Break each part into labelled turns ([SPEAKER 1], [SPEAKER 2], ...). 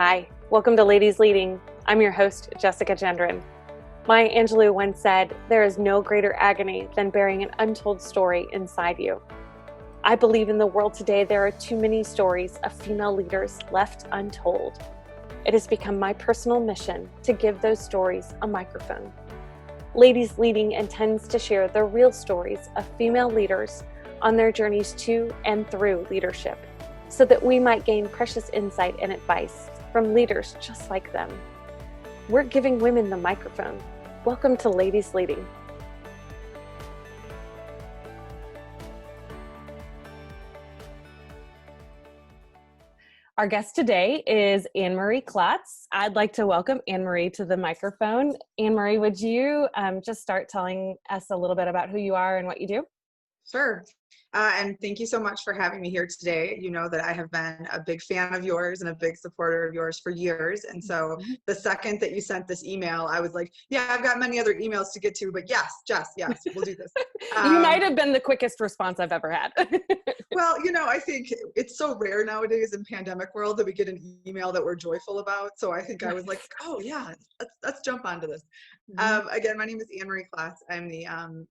[SPEAKER 1] Hi, welcome to Ladies Leading. I'm your host, Jessica Gendron. Maya Angelou once said, "There is no greater agony than bearing an untold story inside you." I believe in the world today there are too many stories of female leaders left untold. It has become my personal mission to give those stories a microphone. Ladies Leading intends to share the real stories of female leaders on their journeys to and through leadership, so that we might gain precious insight and advice from leaders just like them. We're giving women the microphone. Welcome to Ladies Leading. Our guest today is Ann Marie Klotz. I'd like to welcome Ann Marie to the microphone. Ann Marie, would you just start telling us a little bit about who you are and what you do?
[SPEAKER 2] Sure. And thank you so much for having me here today. You know that I have been a big fan of yours and a big supporter of yours for years. And so the second that you sent this email, I was like, yeah, I've got many other emails to get to, but yes, Jess, yes, we'll do this.
[SPEAKER 1] You might have been the quickest response I've ever had.
[SPEAKER 2] Well, I think it's so rare nowadays in pandemic world that we get an email that we're joyful about. So I think I was like, oh yeah, let's jump onto this. Again, my name is Ann Marie Klotz. I'm the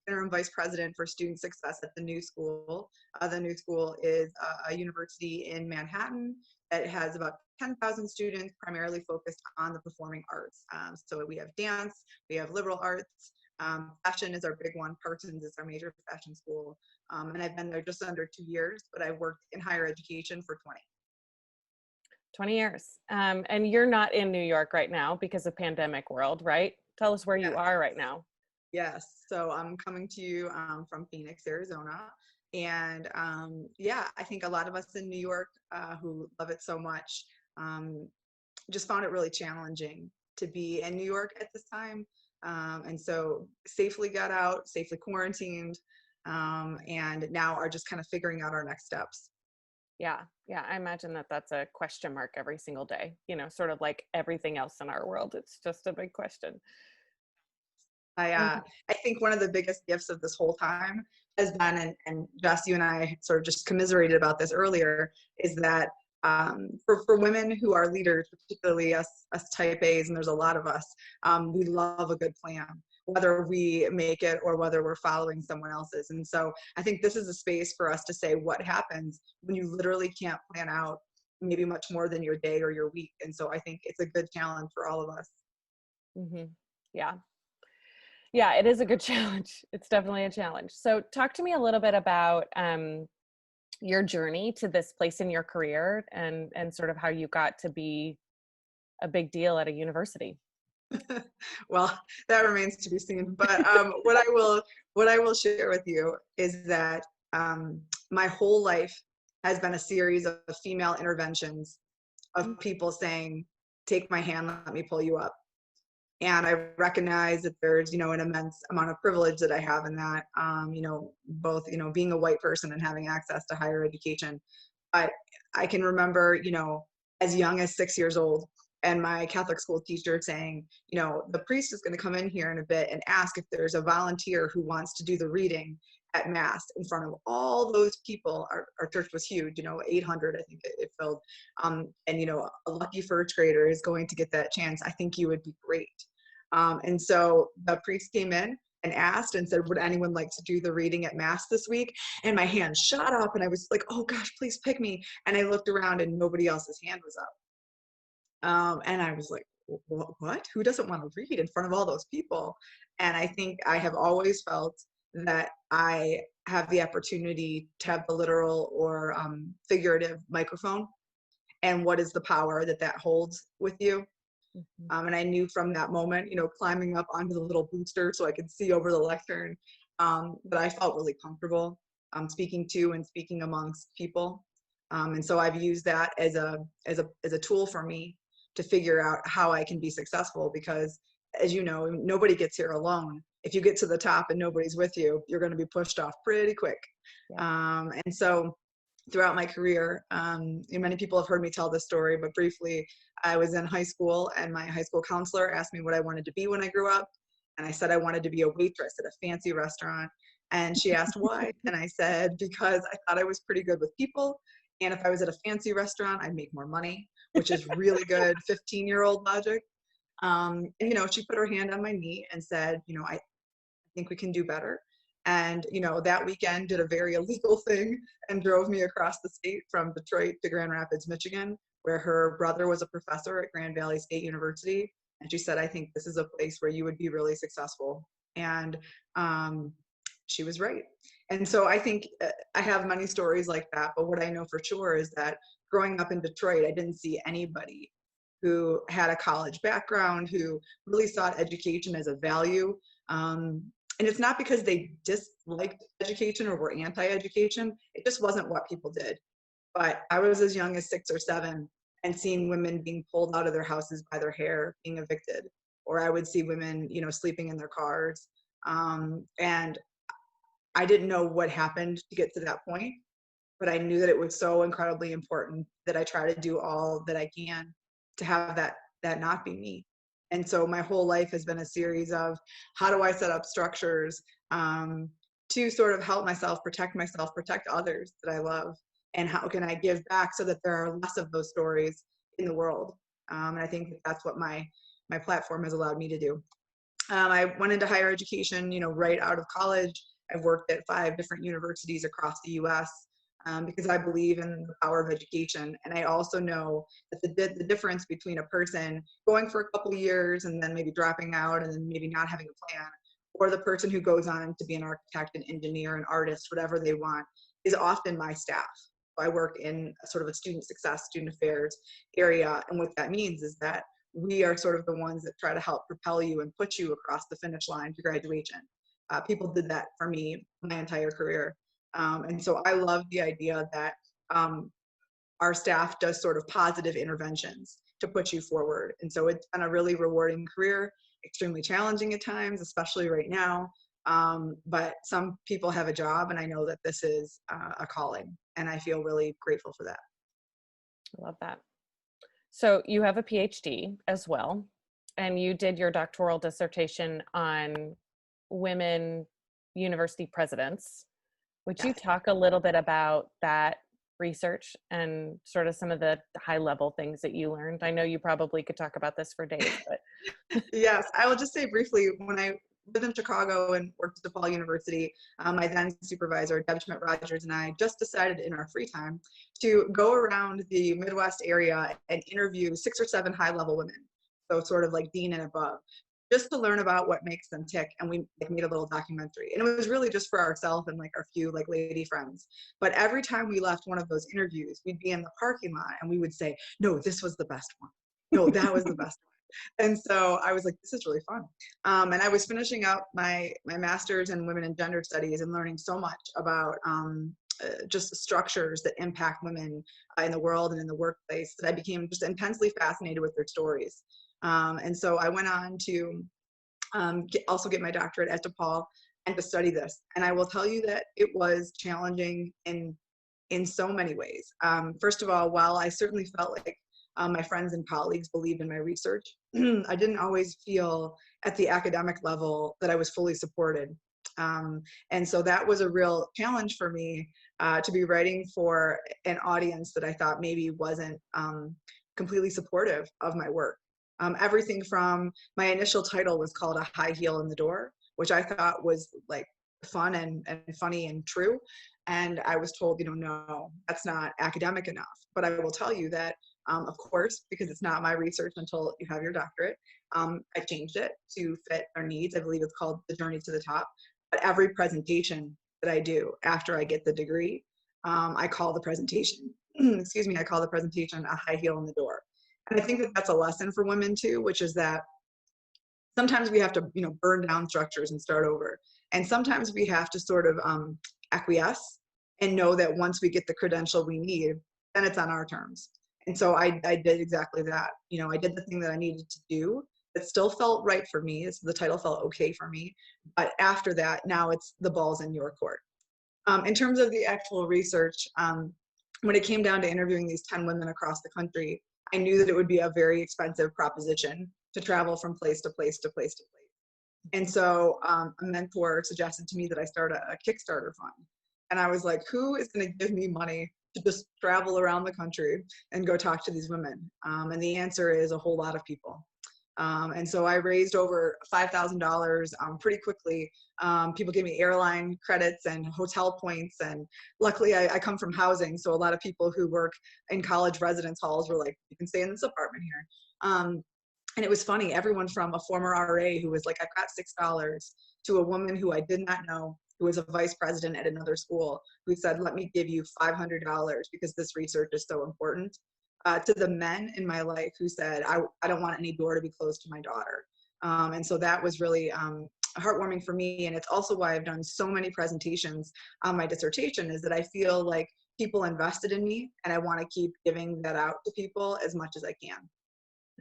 [SPEAKER 2] interim vice president for student success at the New School. The New School is a university in Manhattan that has about 10,000 students, primarily focused on the performing arts. So we have dance, we have liberal arts, fashion is our big one. Parsons is our major fashion school. And I've been there just under 2 years, but I've worked in higher education for 20.
[SPEAKER 1] 20 years. And you're not in New York right now because of pandemic world, right? Tell us where you are right now.
[SPEAKER 2] Yes. So I'm coming to you from Phoenix, Arizona. And I think a lot of us in New York who love it so much just found it really challenging to be in New York at this time. And so safely got out, safely quarantined, and now are just kind of figuring out our next steps.
[SPEAKER 1] Yeah. I imagine that that's a question mark every single day, sort of like everything else in our world. It's just a big question.
[SPEAKER 2] I think one of the biggest gifts of this whole time has been, and Jess, you and I sort of just commiserated about this earlier, is that for women who are leaders, particularly us type A's, and there's a lot of us, we love a good plan, whether we make it or whether we're following someone else's. And so I think this is a space for us to say what happens when you literally can't plan out maybe much more than your day or your week. And so I think it's a good challenge for all of us.
[SPEAKER 1] Mm-hmm. Yeah, it is a good challenge. It's definitely a challenge. So talk to me a little bit about your journey to this place in your career and sort of how you got to be a big deal at a university.
[SPEAKER 2] Well, that remains to be seen. But what I will share with you is that my whole life has been a series of female interventions of people saying, "Take my hand, let me pull you up." And I recognize that there's, an immense amount of privilege that I have in that, both, being a white person and having access to higher education. But I can remember, as young as 6 years old, and my Catholic school teacher saying, the priest is going to come in here in a bit and ask if there's a volunteer who wants to do the reading at Mass in front of all those people. Our church was huge, 800, I think it filled. And, a lucky first grader is going to get that chance. I think you would be great. And so the priest came in and asked and said, would anyone like to do the reading at Mass this week? And my hand shot up and I was like, oh gosh, please pick me. And I looked around and nobody else's hand was up. And I was like, what? Who doesn't want to read in front of all those people? And I think I have always felt that I have the opportunity to have the literal or figurative microphone, and what is the power that holds with you. And I knew from that moment, climbing up onto the little booster so I could see over the lectern, that I felt really comfortable speaking to and speaking amongst people. And so I've used that as a tool for me to figure out how I can be successful, because as you know, nobody gets here alone. If you get to the top and nobody's with you, you're going to be pushed off pretty quick. Yeah. And so throughout my career, many people have heard me tell this story, but briefly, I was in high school and my high school counselor asked me what I wanted to be when I grew up. And I said I wanted to be a waitress at a fancy restaurant. And she asked why. And I said, because I thought I was pretty good with people. And if I was at a fancy restaurant, I'd make more money. which is really good 15-year-old logic. And, you know, she put her hand on my knee and said, you know, I think we can do better. And, you know, that weekend did a very illegal thing and drove me across the state from Detroit to Grand Rapids, Michigan, where her brother was a professor at Grand Valley State University. And she said, I think this is a place where you would be really successful. And she was right. And so I think I have many stories like that. But what I know for sure is that growing up in Detroit, I didn't see anybody who had a college background, who really sought education as a value. And it's not because they disliked education or were anti-education. It just wasn't what people did. But I was as young as 6 or 7 and seeing women being pulled out of their houses by their hair, being evicted, or I would see women, you know, sleeping in their cars. And I didn't know what happened to get to that point, but I knew that it was so incredibly important that I try to do all that I can to have that not be me. And so my whole life has been a series of how do I set up structures to sort of help myself, protect others that I love, and how can I give back so that there are less of those stories in the world. And I think that's what my platform has allowed me to do. I went into higher education, you know, right out of college. I've worked at 5 different universities across the U.S. Because I believe in the power of education. And I also know that the difference between a person going for a couple of years and then maybe dropping out and then maybe not having a plan, or the person who goes on to be an architect, an engineer, an artist, whatever they want, is often my staff. So I work in sort of a student success, student affairs area. And what that means is that we are sort of the ones that try to help propel you and put you across the finish line to graduation. People did that for me my entire career. And so I love the idea that our staff does sort of positive interventions to put you forward. And so it's been a really rewarding career, extremely challenging at times, especially right now. But some people have a job, and I know that this is a calling, and I feel really grateful for that.
[SPEAKER 1] I love that. So you have a PhD as well, and you did your doctoral dissertation on women university presidents. Would you talk a little bit about that research and sort of some of the high level things that you learned? I know you probably could talk about this for days, but.
[SPEAKER 2] Yes, I will just say briefly, when I lived in Chicago and worked at DePaul University, my then supervisor, Deb Schmidt-Rogers, and I just decided in our free time to go around the Midwest area and interview 6 or 7 high-level women, so sort of like dean and above, just to learn about what makes them tick. And we made a little documentary, and it was really just for ourselves and like our few like lady friends. But every time we left one of those interviews, we'd be in the parking lot and we would say, no, this was the best one. No, that was the best one. And so I was like, this is really fun. And I was finishing up my master's in women and gender studies and learning so much about just structures that impact women in the world and in the workplace that I became just intensely fascinated with their stories. And so I went on to also get my doctorate at DePaul and to study this. And I will tell you that it was challenging in so many ways. First of all, while I certainly felt like my friends and colleagues believed in my research, I didn't always feel at the academic level that I was fully supported. And so that was a real challenge for me to be writing for an audience that I thought maybe wasn't completely supportive of my work. Everything from my initial title was called A High Heel in the Door, which I thought was like fun and funny and true. And I was told, no, that's not academic enough. But I will tell you that, of course, because it's not my research until you have your doctorate, I changed it to fit our needs. I believe it's called The Journey to the Top. But every presentation that I do after I get the degree, I call the presentation, I call the presentation A High Heel in the Door. And I think that that's a lesson for women too, which is that sometimes we have to, burn down structures and start over. And sometimes we have to sort of acquiesce and know that once we get the credential we need, then it's on our terms. And so I did exactly that. I did the thing that I needed to do. It still felt right for me. The title felt okay for me. But after that, now it's the ball's in your court. In terms of the actual research, when it came down to interviewing these 10 women across the country, I knew that it would be a very expensive proposition to travel from place to place to place to place. And so a mentor suggested to me that I start a Kickstarter fund. And I was like, who is going to give me money to just travel around the country and go talk to these women? And the answer is a whole lot of people. And so I raised over $5,000 pretty quickly. People gave me airline credits and hotel points. And luckily I come from housing. So a lot of people who work in college residence halls were like, you can stay in this apartment here. And it was funny, everyone from a former RA who was like, I've got $6, to a woman who I did not know, who was a vice president at another school, who said, let me give you $500 because this research is so important. To the men in my life who said, I don't want any door to be closed to my daughter. And so that was really heartwarming for me. And it's also why I've done so many presentations on my dissertation, is that I feel like people invested in me and I want to keep giving that out to people as much as I can.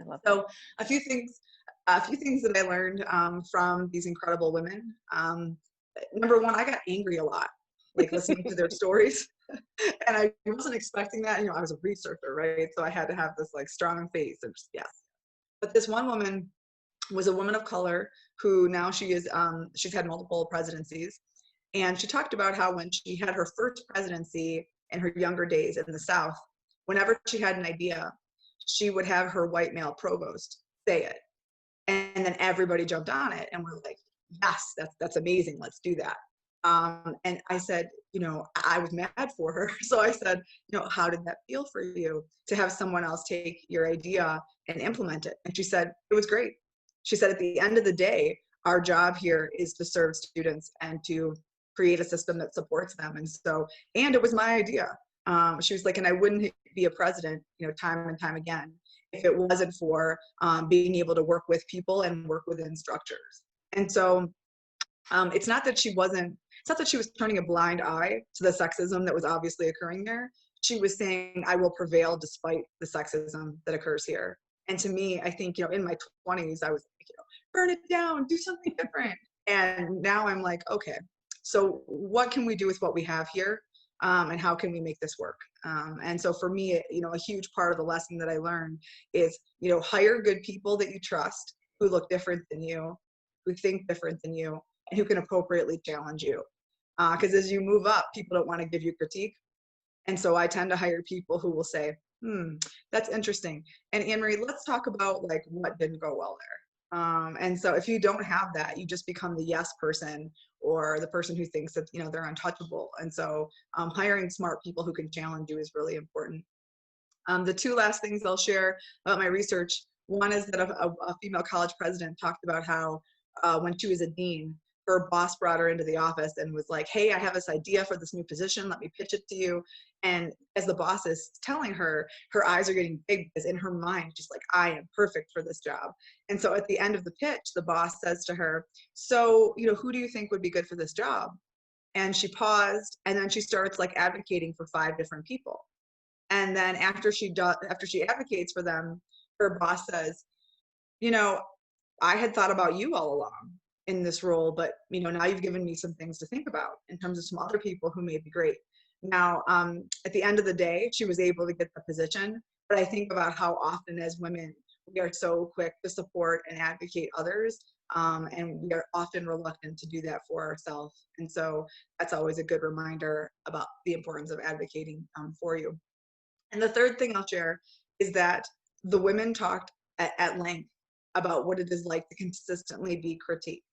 [SPEAKER 1] I love
[SPEAKER 2] So a few things that I learned from these incredible women. Number one, I got angry a lot, like listening to their stories. And I wasn't expecting that. I was a researcher, right? So I had to have this like strong face and just, yes. But this one woman was a woman of color who now she's had multiple presidencies. And she talked about how when she had her first presidency in her younger days in the South, whenever she had an idea, she would have her white male provost say it. And then everybody jumped on it and we're like, yes, that's amazing. Let's do that. And I said, I was mad for her. So I said, how did that feel for you to have someone else take your idea and implement it? And she said, it was great. She said, at the end of the day, our job here is to serve students and to create a system that supports them. And it was my idea. She was like, and I wouldn't be a president, time and time again, if it wasn't for being able to work with people and work within structures. And so it's not that she was turning a blind eye to the sexism that was obviously occurring there. She was saying, I will prevail despite the sexism that occurs here. And to me, I think, in my 20s, I was like, burn it down, do something different. And now I'm like, okay, so what can we do with what we have here? And how can we make this work? And so for me, a huge part of the lesson that I learned is, hire good people that you trust, who look different than you, who think different than you, and who can appropriately challenge you. Because as you move up, people don't want to give you critique. And so I tend to hire people who will say, that's interesting. And Ann Marie, let's talk about like what didn't go well there. And so if you don't have that, you just become the yes person or the person who thinks that, they're untouchable. And so hiring smart people who can challenge you is really important. The two last things I'll share about my research. One is that a female college president talked about how when she was a dean, her boss brought her into the office and was like, hey, I have this idea for this new position. Let me pitch it to you. And as the boss is telling her, her eyes are getting big because in her mind, she's like, I am perfect for this job. And so at the end of the pitch, the boss says to her, so, who do you think would be good for this job? And she paused and then she starts like advocating for 5 different people. And then after she advocates for them, her boss says, I had thought about you all along in this role, but now you've given me some things to think about in terms of some other people who may be great. Now, at the end of the day, she was able to get the position, but I think about how often as women, we are so quick to support and advocate others, and we are often reluctant to do that for ourselves. And so that's always a good reminder about the importance of advocating for you. And the third thing I'll share is that the women talked at length about what it is like to consistently be critiqued.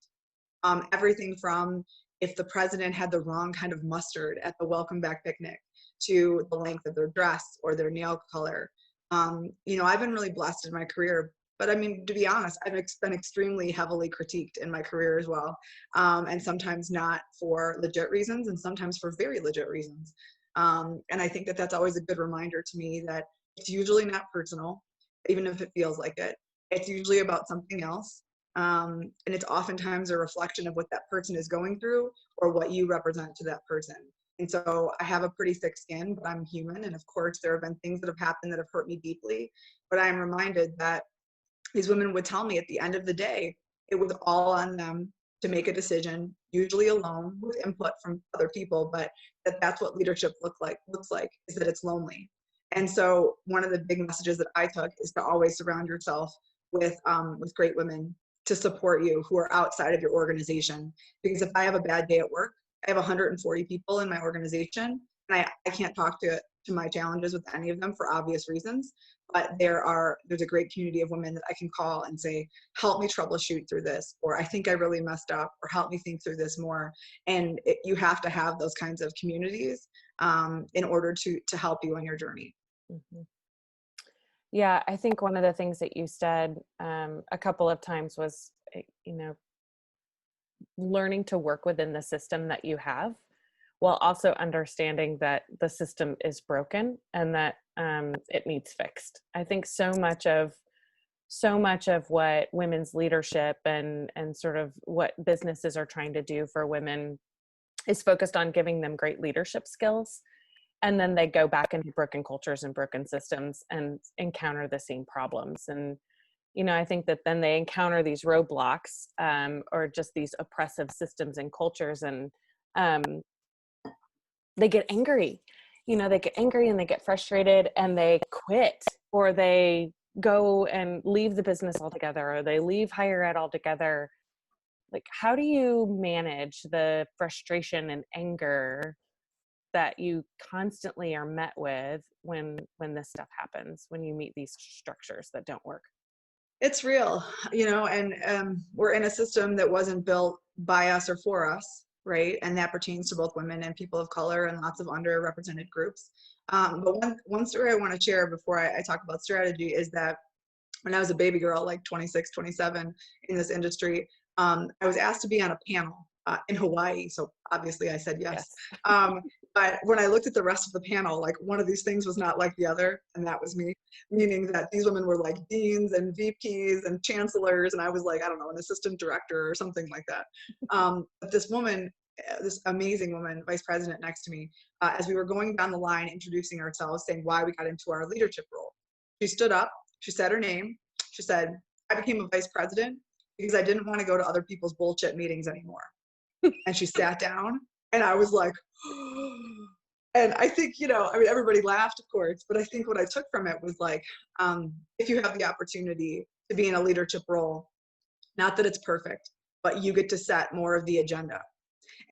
[SPEAKER 2] Everything from if the president had the wrong kind of mustard at the welcome back picnic to the length of their dress or their nail color. I've been really blessed in my career, but I mean, to be honest, I've been extremely heavily critiqued in my career as well. And sometimes not for legit reasons and sometimes for very legit reasons. And I think that that's always a good reminder to me that it's usually not personal, even if it feels like it. It's usually about something else. And it's oftentimes a reflection of what that person is going through or what you represent to that person. And so I have a pretty thick skin, but I'm human. And of course, there have been things that have happened that have hurt me deeply. But I am reminded that these women would tell me at the end of the day, it was all on them to make a decision, usually alone with input from other people, but that's what leadership looks like, is that it's lonely. And so one of the big messages that I took is to always surround yourself with great women to support you who are outside of your organization. Because if I have a bad day at work, I have 140 people in my organization, and I can't talk to to my challenges with any of them for obvious reasons, but there's a great community of women that I can call and say, help me troubleshoot through this, or I think I really messed up, or help me think through this more. And you have to have those kinds of communities in order to help you on your journey.
[SPEAKER 1] Mm-hmm. Yeah, I think one of the things that you said a couple of times was, learning to work within the system that you have, while also understanding that the system is broken and that it needs fixed. I think so much of what women's leadership and sort of what businesses are trying to do for women is focused on giving them great leadership skills. And then they go back into broken cultures and broken systems and encounter the same problems. And, I think that then they encounter these roadblocks or just these oppressive systems and cultures, and they get angry. They get angry and they get frustrated and they quit, or they go and leave the business altogether, or they leave higher ed altogether. Like, how do you manage the frustration and anger that you constantly are met with when this stuff happens, when you meet these structures that don't work?
[SPEAKER 2] It's real, and we're in a system that wasn't built by us or for us, right? And that pertains to both women and people of color and lots of underrepresented groups. But one story I want to share before I talk about strategy is that when I was a baby girl, like 26, 27 in this industry, I was asked to be on a panel in Hawaii. So obviously I said yes. But when I looked at the rest of the panel, like one of these things was not like the other, and that was me, meaning that these women were like deans and VPs and chancellors, and I was like, I don't know, an assistant director or something like that. But this woman, this amazing woman, vice president next to me, as we were going down the line introducing ourselves, saying why we got into our leadership role, she stood up, she said her name, she said, I became a vice president because I didn't want to go to other people's bullshit meetings anymore. And she sat down, and I was like, and I think, everybody laughed, of course, but I think what I took from it was like, if you have the opportunity to be in a leadership role, not that it's perfect, but you get to set more of the agenda.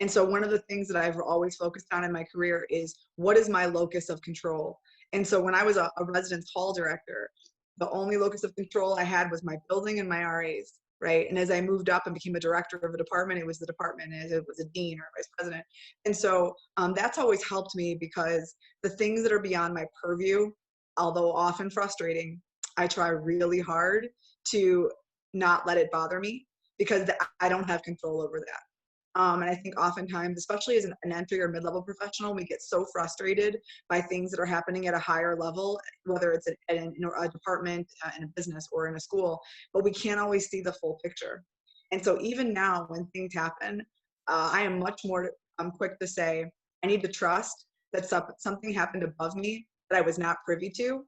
[SPEAKER 2] And so one of the things that I've always focused on in my career is, what is my locus of control? And so when I was a residence hall director, the only locus of control I had was my building and my RAs. Right. And as I moved up and became a director of a department, it was the department, as it was a dean or a vice president. And so that's always helped me, because the things that are beyond my purview, although often frustrating, I try really hard to not let it bother me, because I don't have control over that. And I think oftentimes, especially as an entry or mid-level professional, we get so frustrated by things that are happening at a higher level, whether it's in a department, in a business, or in a school, but we can't always see the full picture. And so even now, when things happen, I am much more quick to say, I need to trust that something happened above me that I was not privy to,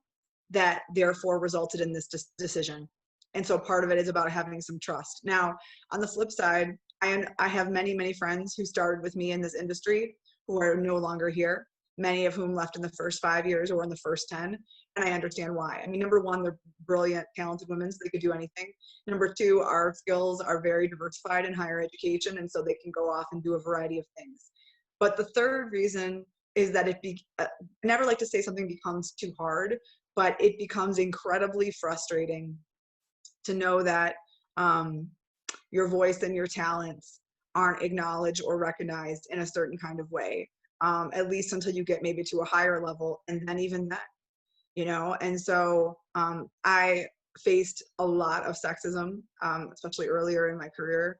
[SPEAKER 2] that therefore resulted in this decision. And so part of it is about having some trust. Now, on the flip side, I have many, many friends who started with me in this industry who are no longer here, many of whom left in the first 5 years or in the first 10. And I understand why. I mean, number one, they're brilliant, talented women, so they could do anything. Number two, our skills are very diversified in higher education, and so they can go off and do a variety of things. But the third reason is that I never like to say something becomes too hard, but it becomes incredibly frustrating to know that your voice and your talents aren't acknowledged or recognized in a certain kind of way, at least until you get maybe to a higher level, and then even then, and so I faced a lot of sexism, especially earlier in my career,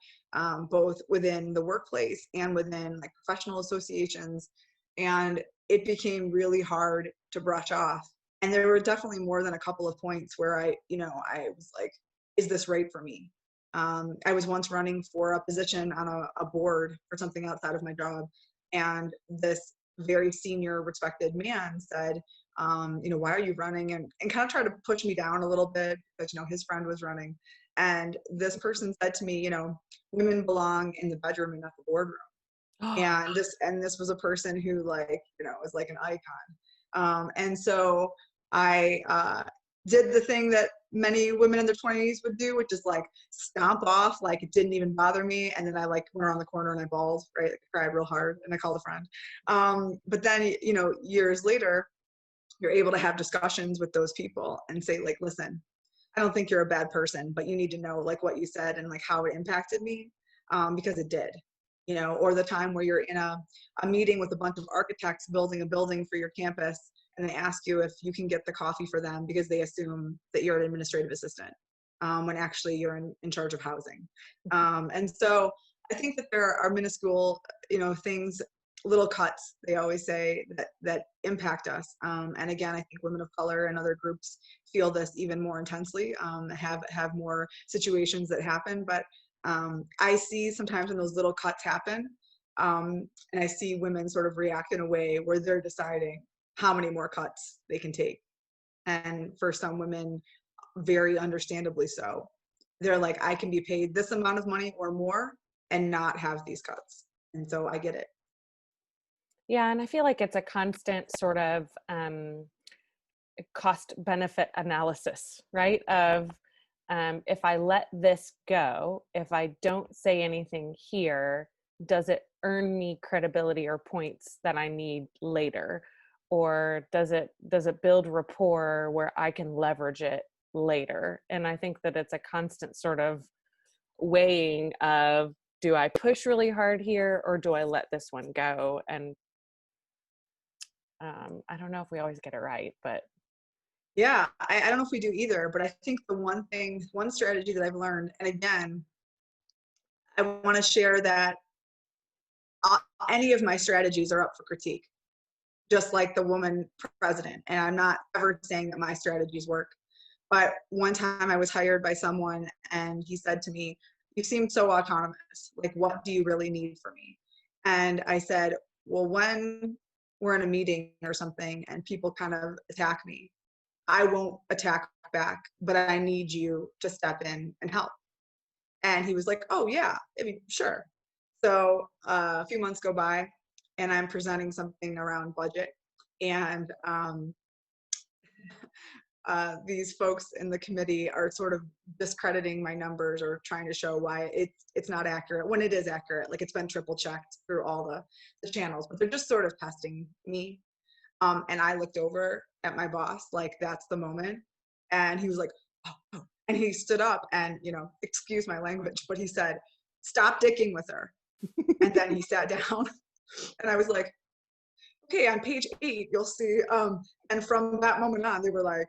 [SPEAKER 2] both within the workplace and within like professional associations, and it became really hard to brush off. And there were definitely more than a couple of points where I was like, is this right for me? I was once running for a position on a board for something outside of my job, and this very senior, respected man said, why are you running? And kind of tried to push me down a little bit, because, his friend was running. And this person said to me, women belong in the bedroom and not the boardroom. And this was a person who was like an icon. And so I did the thing that many women in their 20s would do, which is like stomp off, like it didn't even bother me. And then I went around the corner and I bawled, right? I cried real hard, and I called a friend. But then, years later, you're able to have discussions with those people and say like, listen, I don't think you're a bad person, but you need to know like what you said and like how it impacted me, because it did, or the time where you're in a meeting with a bunch of architects building a building for your campus, and they ask you if you can get the coffee for them because they assume that you're an administrative assistant, when actually you're in charge of housing. And so I think that there are minuscule, things, little cuts, they always say, that impact us. And again, I think women of color and other groups feel this even more intensely, have more situations that happen. But I see sometimes when those little cuts happen, and I see women sort of react in a way where they're deciding how many more cuts they can take. And for some women, very understandably so, they're like, I can be paid this amount of money or more and not have these cuts. And so I get it.
[SPEAKER 1] Yeah, and I feel like it's a constant sort of cost benefit analysis, right? Of if I let this go, if I don't say anything here, does it earn me credibility or points that I need later? Or does it build rapport where I can leverage it later? And I think that it's a constant sort of weighing of, do I push really hard here or do I let this one go? And I don't know if we always get it right, but
[SPEAKER 2] Yeah, I don't know if we do either, but I think the one strategy that I've learned, and again, I want to share that any of my strategies are up for critique, just like the woman president. And I'm not ever saying that my strategies work. But one time I was hired by someone and he said to me, you seem so autonomous. Like, what do you really need from me? And I said, well, when we're in a meeting or something and people kind of attack me, I won't attack back, but I need you to step in and help. And he was like, oh, yeah, I mean, sure. So a few months go by and I'm presenting something around budget. And these folks in the committee are sort of discrediting my numbers or trying to show why it's not accurate when it is accurate. Like, it's been triple checked through all the channels, but they're just sort of testing me. And I looked over at my boss, like, that's the moment. And he was like, oh, oh. And he stood up and, excuse my language, but he said, stop dicking with her. And then he sat down and I was like, okay, on page 8, you'll see. And from that moment on, they were like,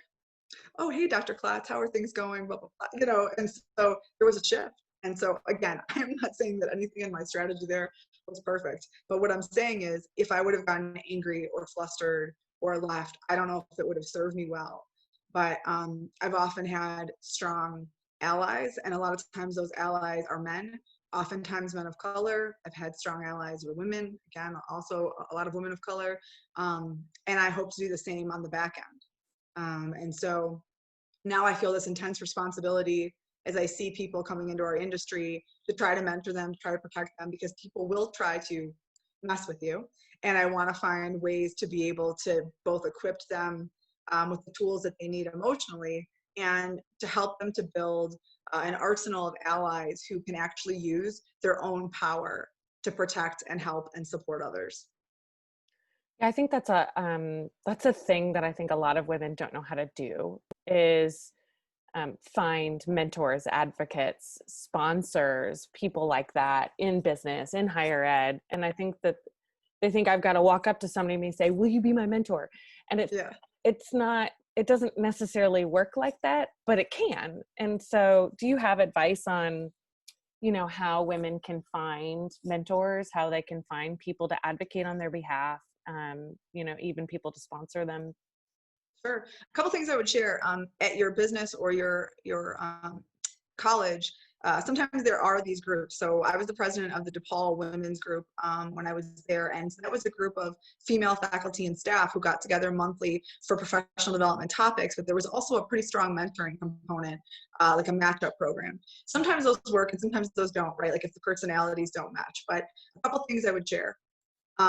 [SPEAKER 2] oh, hey, Dr. Klotz, how are things going? Blah, blah, blah. And so there was a shift. And so again, I'm not saying that anything in my strategy there was perfect, but what I'm saying is, if I would have gotten angry or flustered or left, I don't know if it would have served me well. But I've often had strong allies, and a lot of times those allies are men, oftentimes men of color. I've had strong allies with women, again, also a lot of women of color. And I hope to do the same on the back end. And so now I feel this intense responsibility as I see people coming into our industry to try to mentor them, to try to protect them, because people will try to mess with you. And I want to find ways to be able to both equip them with the tools that they need emotionally, and to help them to build an arsenal of allies who can actually use their own power to protect and help and support others.
[SPEAKER 1] yeah, I think that's a thing that I think a lot of women don't know how to do, is find mentors, advocates, sponsors, people like that in business, in higher ed. And I think that they think I've got to walk up to somebody and say, will you be my mentor? And it's not, it doesn't necessarily work like that, but it can. And so do you have advice on, how women can find mentors, how they can find people to advocate on their behalf, even people to sponsor them?
[SPEAKER 2] Sure. A couple things I would share, at your business or your college. Sometimes there are these groups. So I was the president of the DePaul Women's Group when I was there, and so that was a group of female faculty and staff who got together monthly for professional development topics. But there was also a pretty strong mentoring component, like a matchup program. Sometimes those work, and sometimes those don't. Right? Like if the personalities don't match. But a couple things I would share.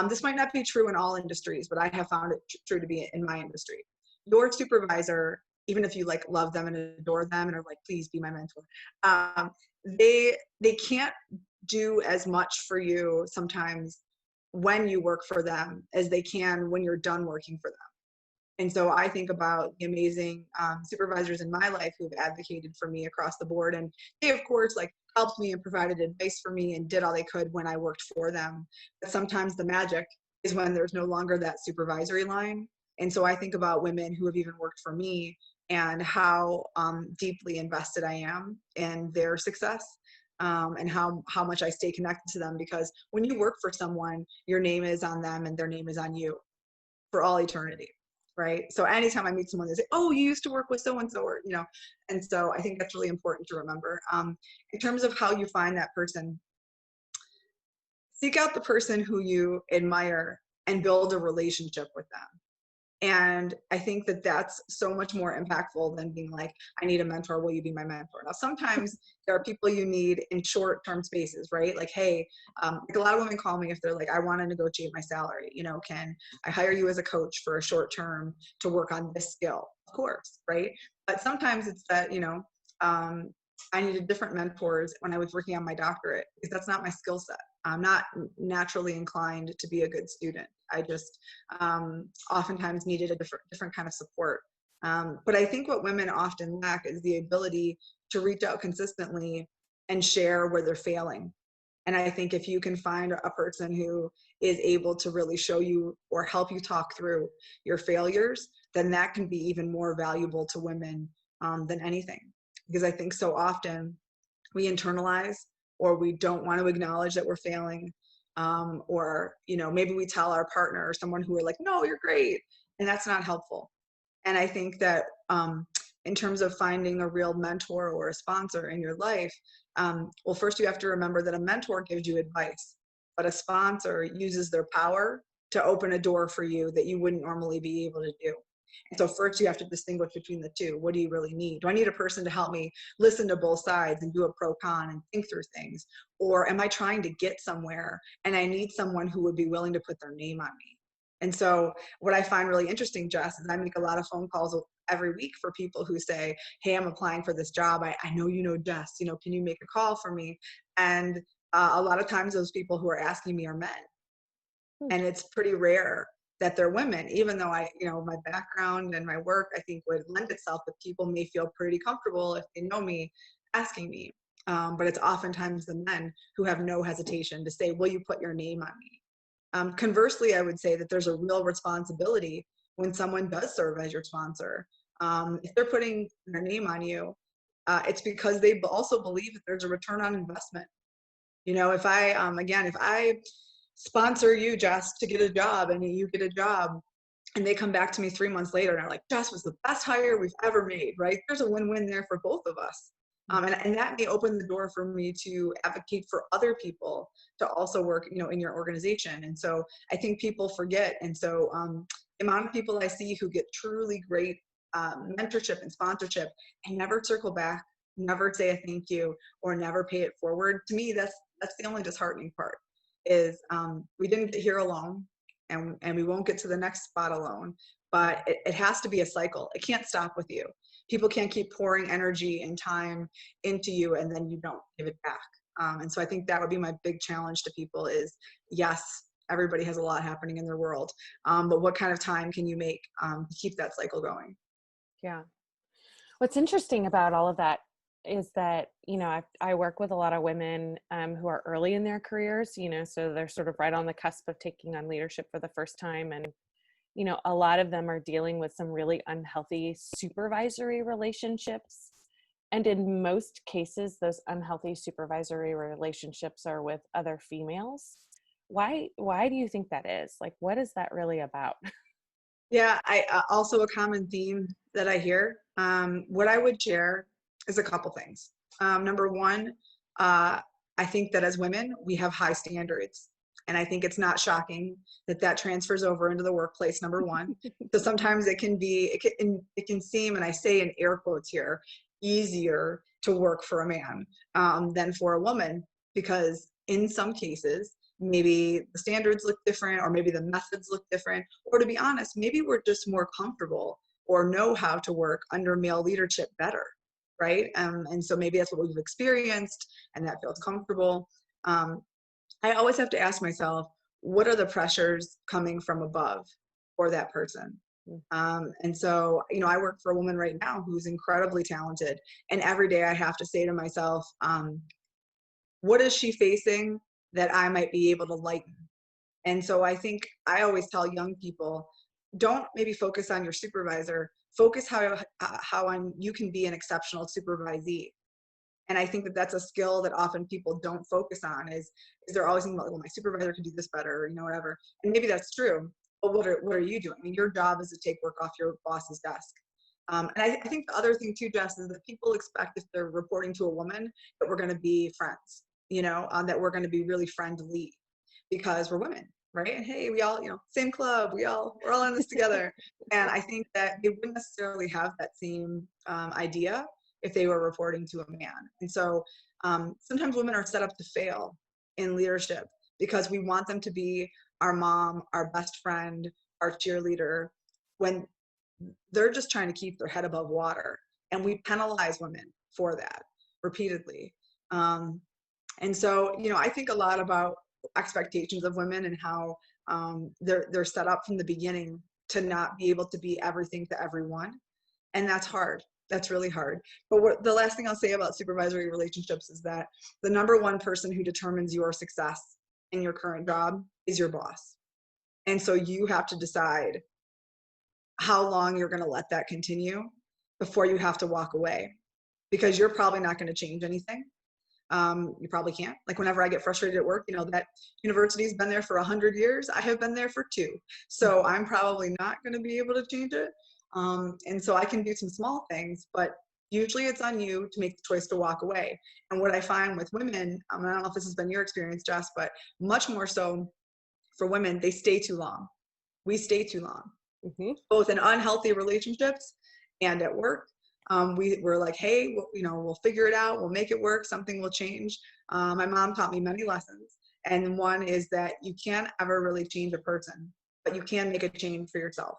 [SPEAKER 2] This might not be true in all industries, but I have found it true to be in my industry. Your supervisor, even if you like love them and adore them and are like, please be my mentor, they can't do as much for you sometimes when you work for them as they can when you're done working for them. And so I think about the amazing supervisors in my life who've advocated for me across the board. And they, of course, like helped me and provided advice for me and did all they could when I worked for them. But sometimes the magic is when there's no longer that supervisory line. And so I think about women who have even worked for me and how deeply invested I am in their success. And how much I stay connected to them, because when you work for someone, your name is on them and their name is on you for all eternity, right? So anytime I meet someone, they say, "Oh, you used to work with so and so," or And so I think that's really important to remember. In terms of how you find that person, seek out the person who you admire and build a relationship with them. And I think that that's so much more impactful than being like, "I need a mentor. Will you be my mentor?" Now, sometimes there are people you need in short-term spaces, right? Like, hey, like a lot of women call me if they're like, "I want to negotiate my salary. Can I hire you as a coach for a short term to work on this skill?" Of course, right? But sometimes it's that, I needed different mentors when I was working on my doctorate, because that's not my skill set. I'm not naturally inclined to be a good student. I just oftentimes needed a different kind of support. But I think what women often lack is the ability to reach out consistently and share where they're failing. And I think if you can find a person who is able to really show you or help you talk through your failures, then that can be even more valuable to women than anything. Because I think so often we internalize, or we don't want to acknowledge that we're failing, or maybe we tell our partner or someone who are like, "No, you're great," and that's not helpful. And I think that in terms of finding a real mentor or a sponsor in your life, well, first you have to remember that a mentor gives you advice, but a sponsor uses their power to open a door for you that you wouldn't normally be able to do. And so first you have to distinguish between the two. What do you really need? Do I need a person to help me listen to both sides and do a pro con and think through things? Or am I trying to get somewhere and I need someone who would be willing to put their name on me? And so what I find really interesting, Jess, is I make a lot of phone calls every week for people who say, "Hey, I'm applying for this job. I know you know Jess, can you make a call for me?" And a lot of times those people who are asking me are men. And it's pretty rare that they're women, even though my background and my work, I think, would lend itself that people may feel pretty comfortable if they know me asking me. But it's oftentimes the men who have no hesitation to say, "Will you put your name on me?" Conversely, I would say that there's a real responsibility when someone does serve as your sponsor. If they're putting their name on you, it's because they also believe that there's a return on investment. If I sponsor you, Jess, to get a job, and you get a job, and they come back to me 3 months later and are like, "Jess was the best hire we've ever made," right? There's a win-win there for both of us. And that may open the door for me to advocate for other people to also work, in your organization. And so I think people forget. And so the amount of people I see who get truly great mentorship and sponsorship and never circle back, never say a thank you, or never pay it forward, to me, that's the only disheartening part. Is we didn't get here alone, and we won't get to the next spot alone. But it has to be a cycle. It can't stop with you. People can't keep pouring energy and time into you and then you don't give it back. And so I think that would be my big challenge to people is, yes, everybody has a lot happening in their world, but what kind of time can you make to keep that cycle going?
[SPEAKER 1] Yeah. What's interesting about all of that is that, I work with a lot of women who are early in their careers, so they're sort of right on the cusp of taking on leadership for the first time. And, a lot of them are dealing with some really unhealthy supervisory relationships. And in most cases, those unhealthy supervisory relationships are with other females. Why do you think that is? Like, what is that really about?
[SPEAKER 2] Yeah, I also a common theme that I hear. What I would share is a couple things. Number one, I think that as women, we have high standards. And I think it's not shocking that that transfers over into the workplace, number one. So sometimes it can seem, and I say in air quotes here, easier to work for a man than for a woman, because in some cases, maybe the standards look different, or maybe the methods look different, or to be honest, maybe we're just more comfortable or know how to work under male leadership better, right? And so maybe that's what we've experienced and that feels comfortable. I always have to ask myself, what are the pressures coming from above for that person? And so, I work for a woman right now who's incredibly talented. And every day I have to say to myself, what is she facing that I might be able to lighten? And so I think I always tell young people, don't maybe focus on your supervisor, focus how you can be an exceptional supervisee. And I think that that's a skill that often people don't focus on is they're always thinking about, well, my supervisor can do this better, or, whatever. And maybe that's true. But what are you doing? I mean, your job is to take work off your boss's desk. And I think the other thing too, Jess, is that people expect if they're reporting to a woman that we're going to be friends, that we're going to be really friendly because we're women, right? And hey, we all, same club, we're all in this together. And I think that they wouldn't necessarily have that same idea if they were reporting to a man. And so sometimes women are set up to fail in leadership because we want them to be our mom, our best friend, our cheerleader, when they're just trying to keep their head above water. And we penalize women for that repeatedly. And so, I think a lot about expectations of women and how they're set up from the beginning to not be able to be everything to everyone. And that's hard. That's really hard. But the last thing I'll say about supervisory relationships is that the number one person who determines your success in your current job is your boss. And so you have to decide how long you're going to let that continue before you have to walk away, because you're probably not going to change anything. You probably can't. Like whenever I get frustrated at work, that university's been there for 100 years. I have been there for 2. So I'm probably not going to be able to change it. And so I can do some small things, but usually it's on you to make the choice to walk away. And what I find with women, I don't know if this has been your experience, Jess, but much more so for women, they stay too long. We stay too long, both in unhealthy relationships and at work. We're like, hey, we'll figure it out. We'll make it work. Something will change. My mom taught me many lessons. And one is that you can't ever really change a person, but you can make a change for yourself.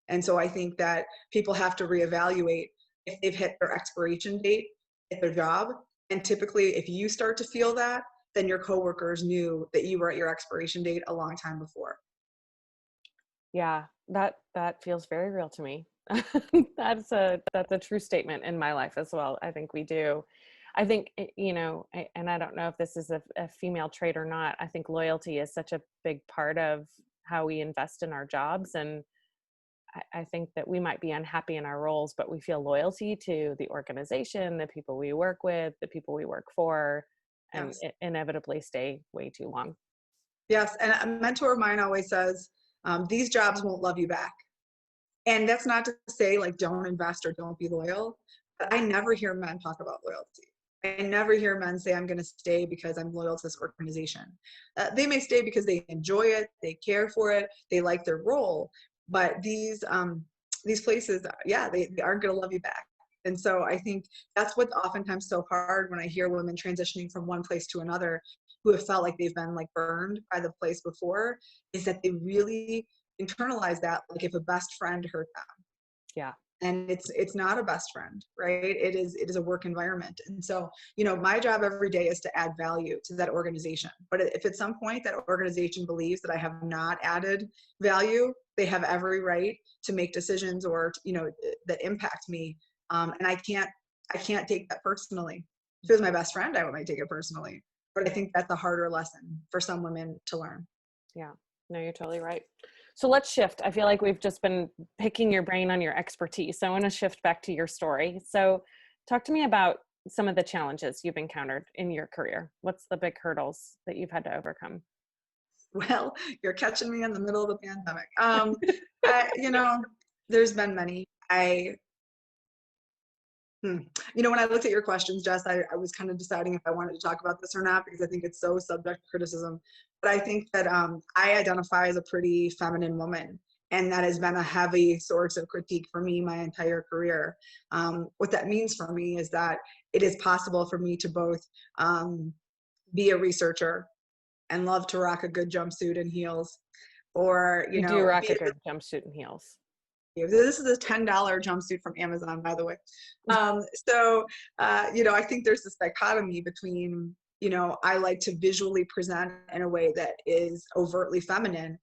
[SPEAKER 2] And so I think that people have to reevaluate if they've hit their expiration date at their job. And typically, if you start to feel that, then your coworkers knew that you were at your expiration date a long time before.
[SPEAKER 1] Yeah, that feels very real to me. That's a true statement in my life as well. I think we do. I think, and I don't know if this is a female trait or not. I think loyalty is such a big part of how we invest in our jobs. And I think that we might be unhappy in our roles, but we feel loyalty to the organization, the people we work with, the people we work for, and inevitably stay way too long.
[SPEAKER 2] Yes. And a mentor of mine always says, these jobs won't love you back. And that's not to say like don't invest or don't be loyal, but I never hear men talk about loyalty. I never hear men say, I'm going to stay because I'm loyal to this organization. They may stay because they enjoy it, they care for it, they like their role, but these places, they aren't going to love you back. And so I think that's what's oftentimes so hard when I hear women transitioning from one place to another who have felt like they've been like burned by the place before, is that they really internalize that, like if a best friend hurt them.
[SPEAKER 1] Yeah.
[SPEAKER 2] And it's not a best friend, right? It is a work environment. And so, my job every day is to add value to that organization. But if at some point that organization believes that I have not added value, they have every right to make decisions or, that impact me. And I can't take that personally. If it was my best friend, I might take it personally. But I think that's a harder lesson for some women to learn.
[SPEAKER 1] Yeah, no, you're totally right. So let's shift. I feel like we've just been picking your brain on your expertise. So I want to shift back to your story. So talk to me about some of the challenges you've encountered in your career. What's the big hurdles that you've had to overcome?
[SPEAKER 2] Well, you're catching me in the middle of the pandemic. There's been many. When I looked at your questions, Jess, I was kind of deciding if I wanted to talk about this or not, because I think it's so subject to criticism. But I think that I identify as a pretty feminine woman, and that has been a heavy source of critique for me my entire career. What that means for me is that it is possible for me to both be a researcher and love to rock a good jumpsuit and heels, or,
[SPEAKER 1] you do rock a good jumpsuit and heels.
[SPEAKER 2] This is a $10 jumpsuit from Amazon, by the way. I think there's this dichotomy between, I like to visually present in a way that is overtly feminine,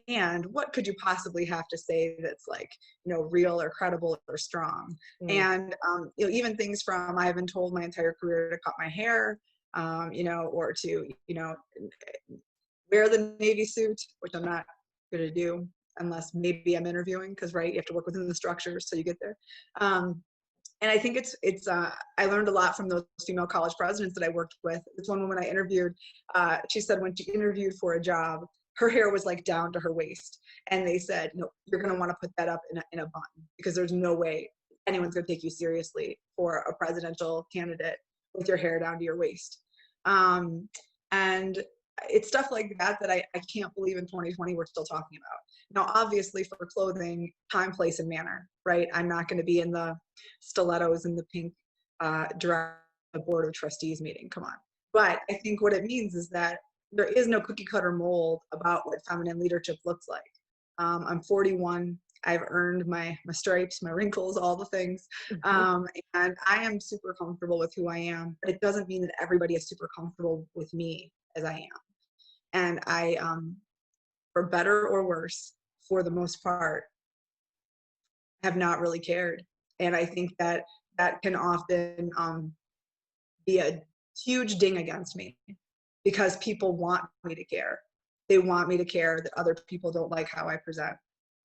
[SPEAKER 2] and what could you possibly have to say that's like, real or credible or strong. And even things from, I have been told my entire career to cut my hair, or to wear the Navy suit, which I'm not going to do unless maybe I'm interviewing, because right, you have to work within the structure so you get there. And I think I learned a lot from those female college presidents that I worked with. This one woman I interviewed, she said when she interviewed for a job, her hair was like down to her waist. And they said, no, you're going to want to put that up in a bun, because there's no way anyone's going to take you seriously for a presidential candidate with your hair down to your waist. And it's stuff like that I can't believe in 2020 we're still talking about. Now, obviously for clothing, time, place, and manner, right? I'm not going to be in the stilettos and the pink direct board of trustees meeting, come on. But I think what it means is that there is no cookie cutter mold about what feminine leadership looks like. I'm 41. I've earned my stripes, my wrinkles, all the things. And I am super comfortable with who I am, but it doesn't mean that everybody is super comfortable with me as I am. And I, for better or worse, for the most part, have not really cared. And I think that can often be a huge ding against me, because people want me to care. They want me to care that other people don't like how I present.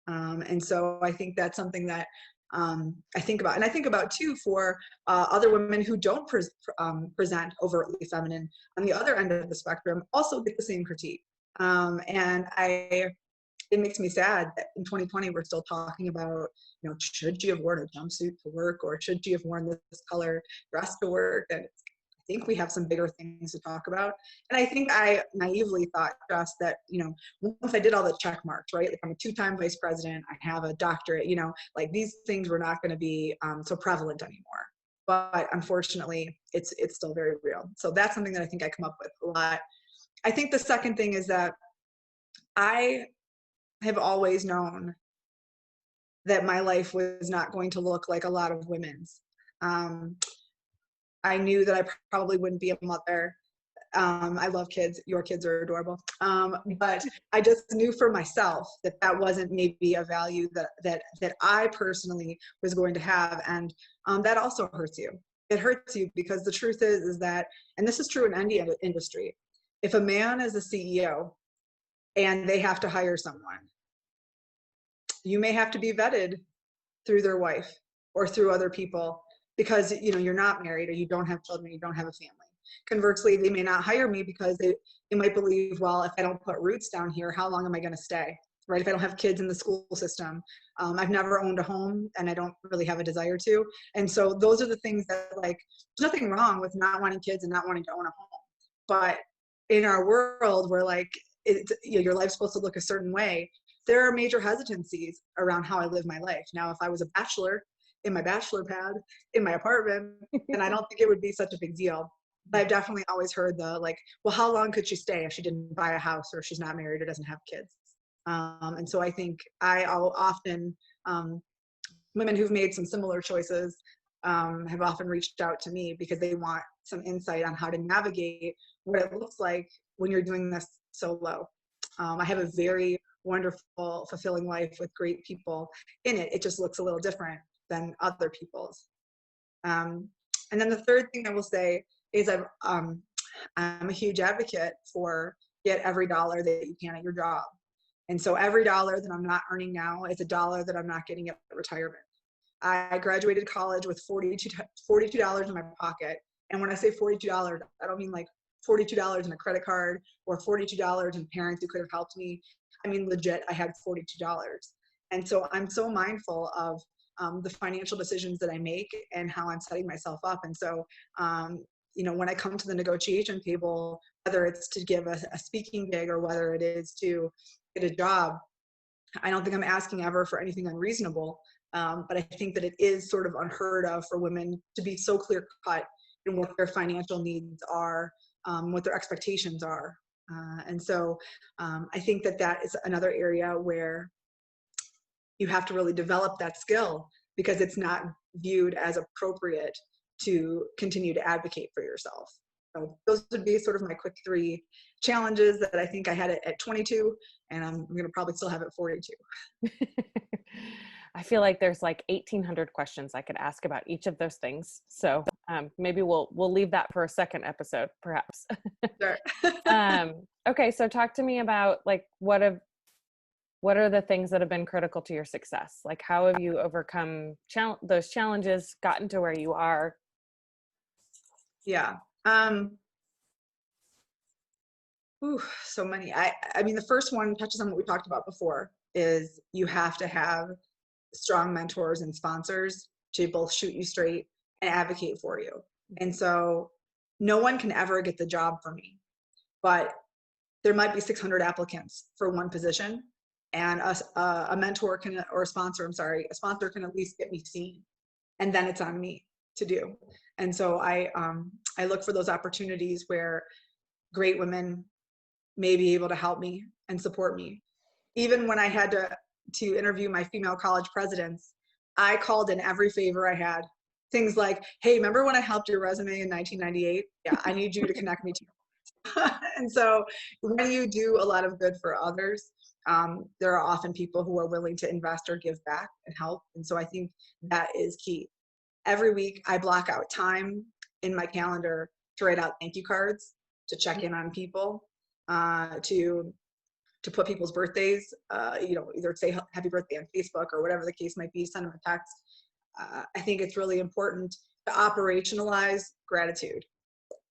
[SPEAKER 2] And so I think that's something that I think about. And I think about too for other women who don't present overtly feminine on the other end of the spectrum, also get the same critique. And it makes me sad that in 2020 we're still talking about, should you have worn a jumpsuit to work, or should you have worn this color dress to work? And I think we have some bigger things to talk about. And I think I naively thought just that, once I did all the check marks, right? Like I'm a 2-time vice president, I have a doctorate, like these things were not going to be so prevalent anymore. But unfortunately, it's still very real. So that's something that I think I come up with a lot. I think the second thing is that I have always known that my life was not going to look like a lot of women's. I knew that I probably wouldn't be a mother. I love kids. Your kids are adorable. But I just knew for myself that wasn't maybe a value that I personally was going to have. And that also hurts you. It hurts you because the truth is that, and this is true in any industry, if a man is a CEO and they have to hire someone, you may have to be vetted through their wife or through other people, because you're not married, or you don't have children, you don't have a family. Conversely, they may not hire me because they might believe, well, if I don't put roots down here, how long am I going to stay, right? If I don't have kids in the school system, I've never owned a home, and I don't really have a desire to. And so those are the things that, like, there's nothing wrong with not wanting kids and not wanting to own a home. But in our world where like your life's supposed to look a certain way, there are major hesitancies around how I live my life. Now, if I was a bachelor in my bachelor pad in my apartment, and I don't think it would be such a big deal. But I've definitely always heard the like, well, how long could she stay if she didn't buy a house, or if she's not married or doesn't have kids? And so I think I'll often, women who've made some similar choices have often reached out to me because they want some insight on how to navigate what it looks like when you're doing this solo. I have a very wonderful, fulfilling life with great people in it. It just looks a little different than other people's. And then the third thing I will say is I'm a huge advocate for get every dollar that you can at your job. And so every dollar that I'm not earning now is a dollar that I'm not getting at retirement. I graduated college with $42 in my pocket. And when I say $42, I don't mean like $42 in a credit card or $42 in parents who could have helped me. I mean, legit, I had $42. And so I'm so mindful of the financial decisions that I make and how I'm setting myself up. And so, when I come to the negotiation table, whether it's to give a speaking gig or whether it is to get a job, I don't think I'm asking ever for anything unreasonable. But I think that it is sort of unheard of for women to be so clear cut in what their financial needs are, what their expectations are. And so I think that is another area where you have to really develop that skill, because it's not viewed as appropriate to continue to advocate for yourself. So those would be sort of my quick 3 challenges that I think I had at 22, and I'm going to probably still have at 42.
[SPEAKER 1] I feel like there's like 1,800 questions I could ask about each of those things. So maybe we'll leave that for a second episode, perhaps.
[SPEAKER 2] Sure.
[SPEAKER 1] Okay, so talk to me about like what are the things that have been critical to your success? Like how have you overcome those challenges, gotten to where you are?
[SPEAKER 2] Yeah. So many. I mean, the first one touches on what we talked about before, is you have to have strong mentors and sponsors to both shoot you straight and advocate for you. And so no one can ever get the job for me, but there might be 600 applicants for one position, and a mentor can, or a sponsor can at least get me seen, and then it's on me to do. And so I look for those opportunities where great women may be able to help me and support me. Even when I had to interview my female college presidents, I called in every favor I had. Things like, hey, remember when I helped your resume in 1998? Yeah, I need you to connect me to. And so when you do a lot of good for others, there are often people who are willing to invest or give back and help. And so I think that is key. Every week I block out time in my calendar to write out thank you cards, to check in on people, to put people's birthdays, either say happy birthday on Facebook or whatever the case might be, send them a text. I think it's really important to operationalize gratitude.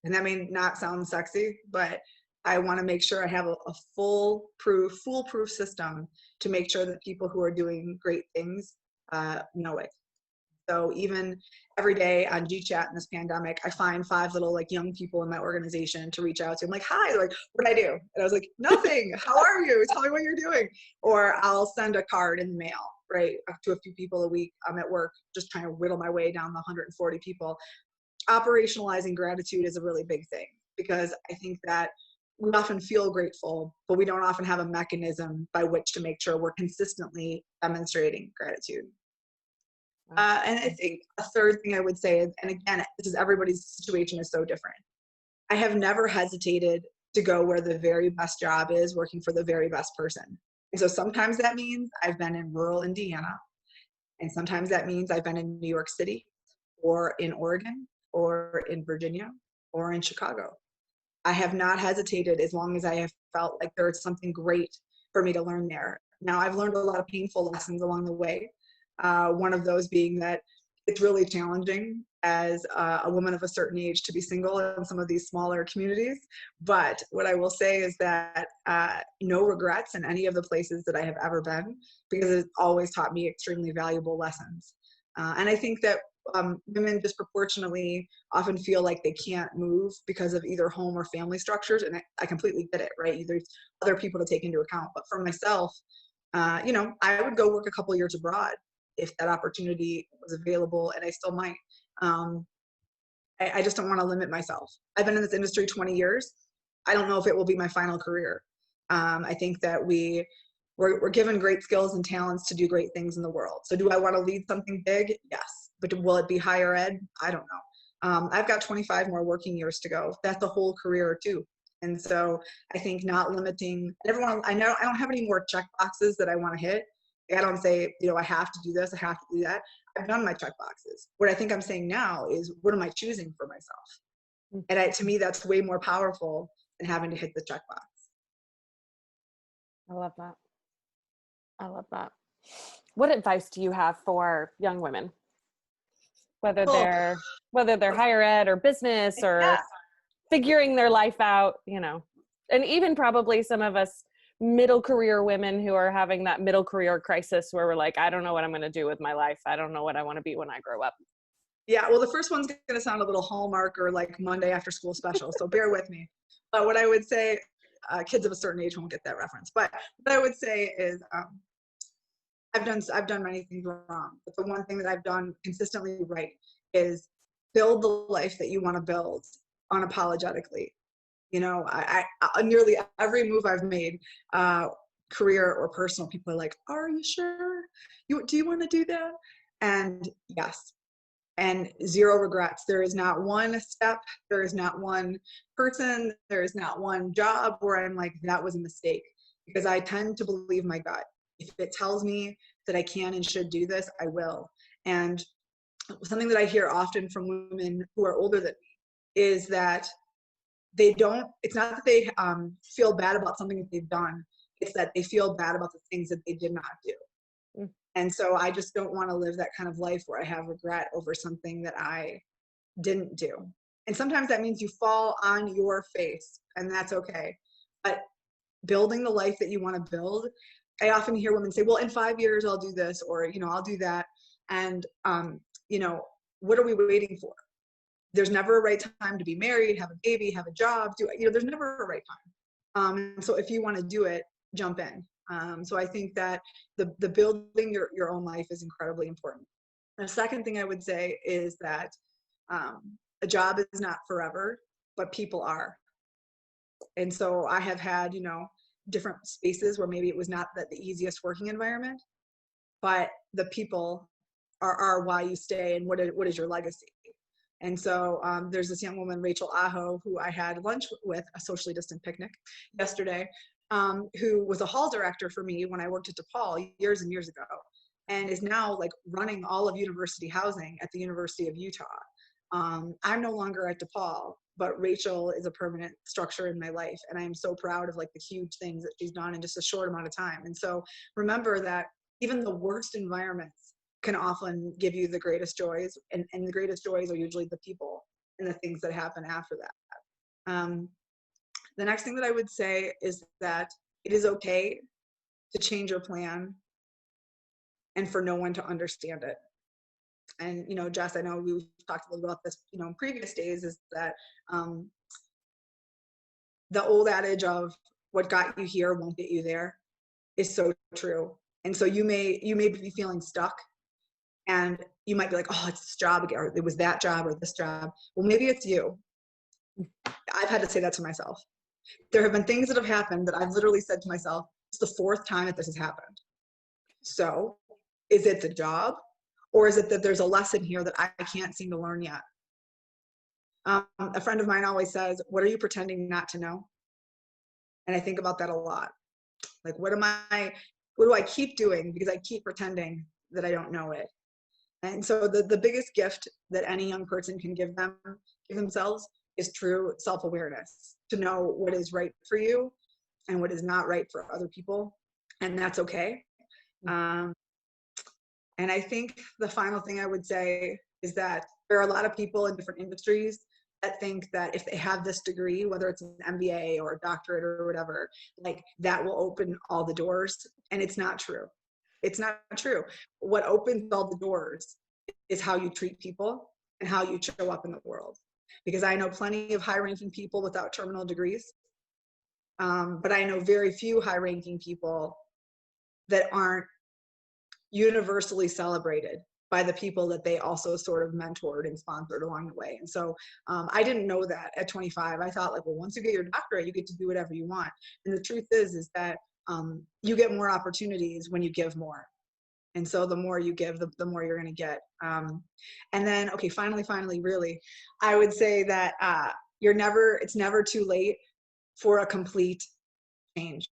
[SPEAKER 2] And that may not sound sexy, but I want to make sure I have a foolproof system to make sure that people who are doing great things know it. So even every day on GChat in this pandemic, I find 5 little like young people in my organization to reach out to. I'm like, hi, they're like, what did I do? And I was like, nothing. How are you? Tell me what you're doing. Or I'll send a card in the mail, right, up to a few people a week. I'm at work just trying to whittle my way down the 140 people. Operationalizing gratitude is a really big thing, because I think that we often feel grateful, but we don't often have a mechanism by which to make sure we're consistently demonstrating gratitude. And I think a third thing I would say is, and again, this is everybody's situation is so different. I have never hesitated to go where the very best job is, working for the very best person. And so sometimes that means I've been in rural Indiana, and sometimes that means I've been in New York City, or in Oregon, or in Virginia, or in Chicago. I have not hesitated as long as I have felt like there's something great for me to learn there. Now, I've learned a lot of painful lessons along the way. One of those being that it's really challenging as a woman of a certain age to be single in some of these smaller communities. But what I will say is that no regrets in any of the places that I have ever been, because it's always taught me extremely valuable lessons. And I think that women disproportionately often feel like they can't move because of either home or family structures. And I completely get it, right? There's other people to take into account. But for myself, I would go work a couple years abroad if that opportunity was available, and I still might. I just don't want to limit myself. I've been in this industry 20 years. I don't know if it will be my final career. I think that we're given great skills and talents to do great things in the world. So do I want to lead something big? Yes. But will it be higher ed? I don't know. I've got 25 more working years to go. That's a whole career too. And so I think not limiting everyone. I don't have any more check boxes that I want to hit. I don't say, I have to do this, I have to do that. I've done my check boxes. What I think I'm saying now is, what am I choosing for myself? And to me, that's way more powerful than having to hit the check box.
[SPEAKER 1] I love that. I love that. What advice do you have for young women? Whether they're higher ed or business or figuring their life out, and even probably some of us middle career women who are having that middle career crisis where we're like, I don't know what I'm going to do with my life. I don't know what I want to be when I grow up.
[SPEAKER 2] Yeah, well, the first one's going to sound a little Hallmark or like Monday after school special, so bear with me. But what I would say, kids of a certain age won't get that reference. But what I would say is, I've done many things wrong, but the one thing that I've done consistently right is build the life that you want to build unapologetically. I nearly every move I've made, career or personal, people are like, are you sure? Do you want to do that? And yes, and zero regrets. There is not one step, there is not one person, there is not one job where I'm like, that was a mistake, because I tend to believe my gut. If it tells me that I can and should do this, I will. And something that I hear often from women who are older than me is that it's not that they feel bad about something that they've done, it's that they feel bad about the things that they did not do.
[SPEAKER 1] Mm.
[SPEAKER 2] And so I just don't want to live that kind of life where I have regret over something that I didn't do. And sometimes that means you fall on your face, and that's okay. But building the life that you want to build, I often hear women say, well, in 5 years I'll do this, or I'll do that. And what are we waiting for? There's never a right time to be married, have a baby, have a job, there's never a right time. So if you want to do it, jump in. So I think that the building your own life is incredibly important. The second thing I would say is that a job is not forever, but people are. And so I have had, different spaces where maybe it was not the easiest working environment, but the people are why you stay, and what is your legacy. And so there's this young woman, Rachel Aho, who I had lunch with, a socially distant picnic yesterday, who was a hall director for me when I worked at DePaul years and years ago, and is now like running all of university housing at the University of Utah. I'm no longer at DePaul, but Rachel is a permanent structure in my life, and I am so proud of like the huge things that she's done in just a short amount of time. And so remember that even the worst environments can often give you the greatest joys, and the greatest joys are usually the people and the things that happen after that. The next thing that I would say is that it is okay to change your plan and for no one to understand it. And Jess, I know we've talked a little about this in previous days, is that the old adage of what got you here won't get you there is so true. And so you may be feeling stuck, and you might be like, oh, it's this job again, or it was that job or this job. Well, maybe it's you. I've had to say that to myself. There have been things that have happened that I've literally said to myself, it's the fourth time that this has happened. So is it the job, or is it that there's a lesson here that I can't seem to learn yet? A friend of mine always says, what are you pretending not to know? And I think about that a lot. Like, what do I keep doing because I keep pretending that I don't know it? And so the biggest gift that any young person can give themselves is true self-awareness, to know what is right for you and what is not right for other people. And that's okay. And I think the final thing I would say is that there are a lot of people in different industries that think that if they have this degree, whether it's an MBA or a doctorate or whatever, like that will open all the doors. And it's not true. It's not true. What opens all the doors is how you treat people and how you show up in the world. Because I know plenty of high-ranking people without terminal degrees, but I know very few high-ranking people that aren't universally celebrated by the people that they also sort of mentored and sponsored along the way. And so I didn't know that at 25. I thought like, well, once you get your doctorate, you get to do whatever you want. And the truth is that you get more opportunities when you give more. And so the more you give, the more you're going to get. And then, okay, finally, really, I would say that it's never too late for a complete change.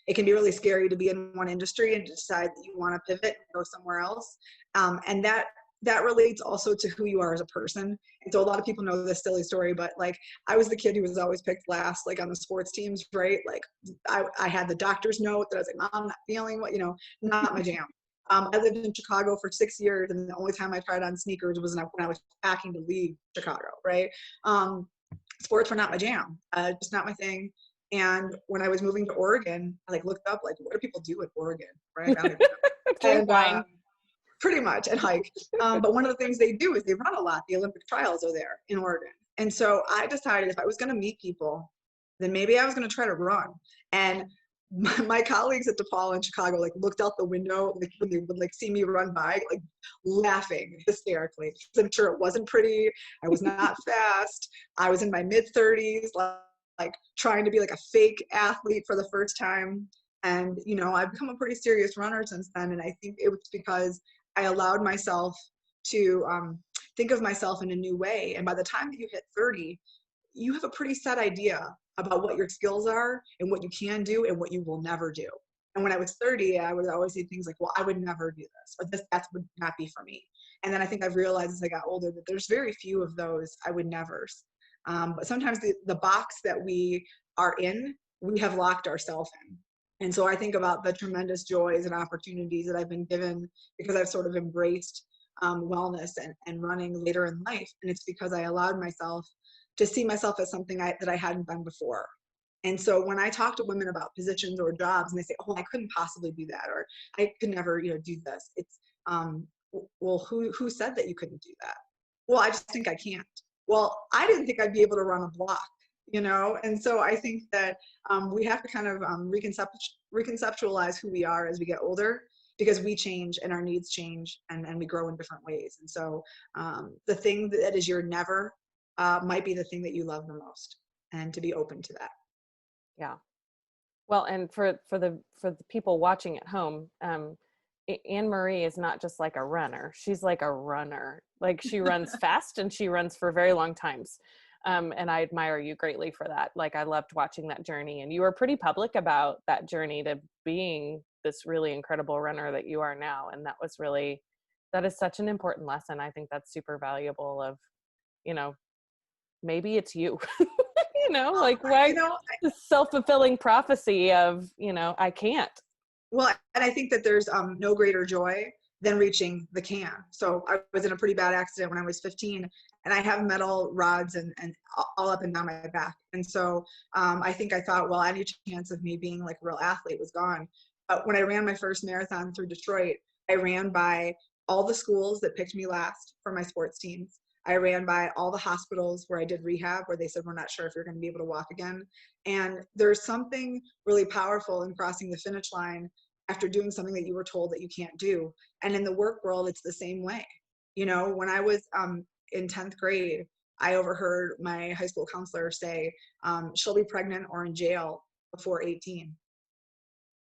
[SPEAKER 2] It can be really scary to be in one industry and decide that you want to pivot and go somewhere else. And that relates also to who you are as a person. And so a lot of people know this silly story, but like I was the kid who was always picked last, like on the sports teams, right? Like I had the doctor's note that I was like, Mom, I'm not feeling not my jam. I lived in Chicago for 6 years, and the only time I tried on sneakers was when I was packing to leave Chicago, right? Sports were not my jam, just not my thing. And when I was moving to Oregon, I looked up what do people do in Oregon, right?
[SPEAKER 1] Drink wine.
[SPEAKER 2] Pretty much, and hike. But one of the things they do is they run a lot. The Olympic trials are there in Oregon. And so I decided if I was going to meet people, then maybe I was going to try to run. And my colleagues at DePaul in Chicago looked out the window when they would see me run by, laughing hysterically. I'm sure it wasn't pretty. I was not fast. I was in my mid-30s, trying to be a fake athlete for the first time. And I've become a pretty serious runner since then. And I think it was because I allowed myself to think of myself in a new way. And by the time that you hit 30, you have a pretty set idea about what your skills are and what you can do and what you will never do. And when I was 30, I would always say things like, well, I would never do this, or that would not be for me. And then I think I've realized as I got older that there's very few of those I would nevers. But sometimes the box that we are in, we have locked ourselves in. And so I think about the tremendous joys and opportunities that I've been given because I've sort of embraced wellness and running later in life. And it's because I allowed myself to see myself as something that I hadn't been before. And so when I talk to women about positions or jobs and they say, oh, I couldn't possibly do that, or I could never, do this. It's, well, who said that you couldn't do that? Well, I just think I can't. Well, I didn't think I'd be able to run a block, And so I think that we have to kind of reconceptualize who we are as we get older, because we change and our needs change and we grow in different ways. And so the thing that is your never might be the thing that you love the most, and to be open to that.
[SPEAKER 1] Yeah. Well, and for the people watching at home, Ann Marie is not just like a runner. She's like a runner. Like, she runs fast and she runs for very long times. And I admire you greatly for that. Like, I loved watching that journey, and you were pretty public about that journey to being this really incredible runner that you are now. And that is such an important lesson. I think that's super valuable of, maybe it's you, like, why the self-fulfilling prophecy of, I can't.
[SPEAKER 2] Well, and I think that there's no greater joy than reaching the can. So I was in a pretty bad accident when I was 15, and I have metal rods and all up and down my back. And so I think I thought, well, any chance of me being like a real athlete was gone. But when I ran my first marathon through Detroit, I ran by all the schools that picked me last for my sports teams. I ran by all the hospitals where I did rehab, where they said, we're not sure if you're going to be able to walk again. And there's something really powerful in crossing the finish line after doing something that you were told that you can't do. And in the work world, it's the same way. When I was in 10th grade, I overheard my high school counselor say, she'll be pregnant or in jail before 18.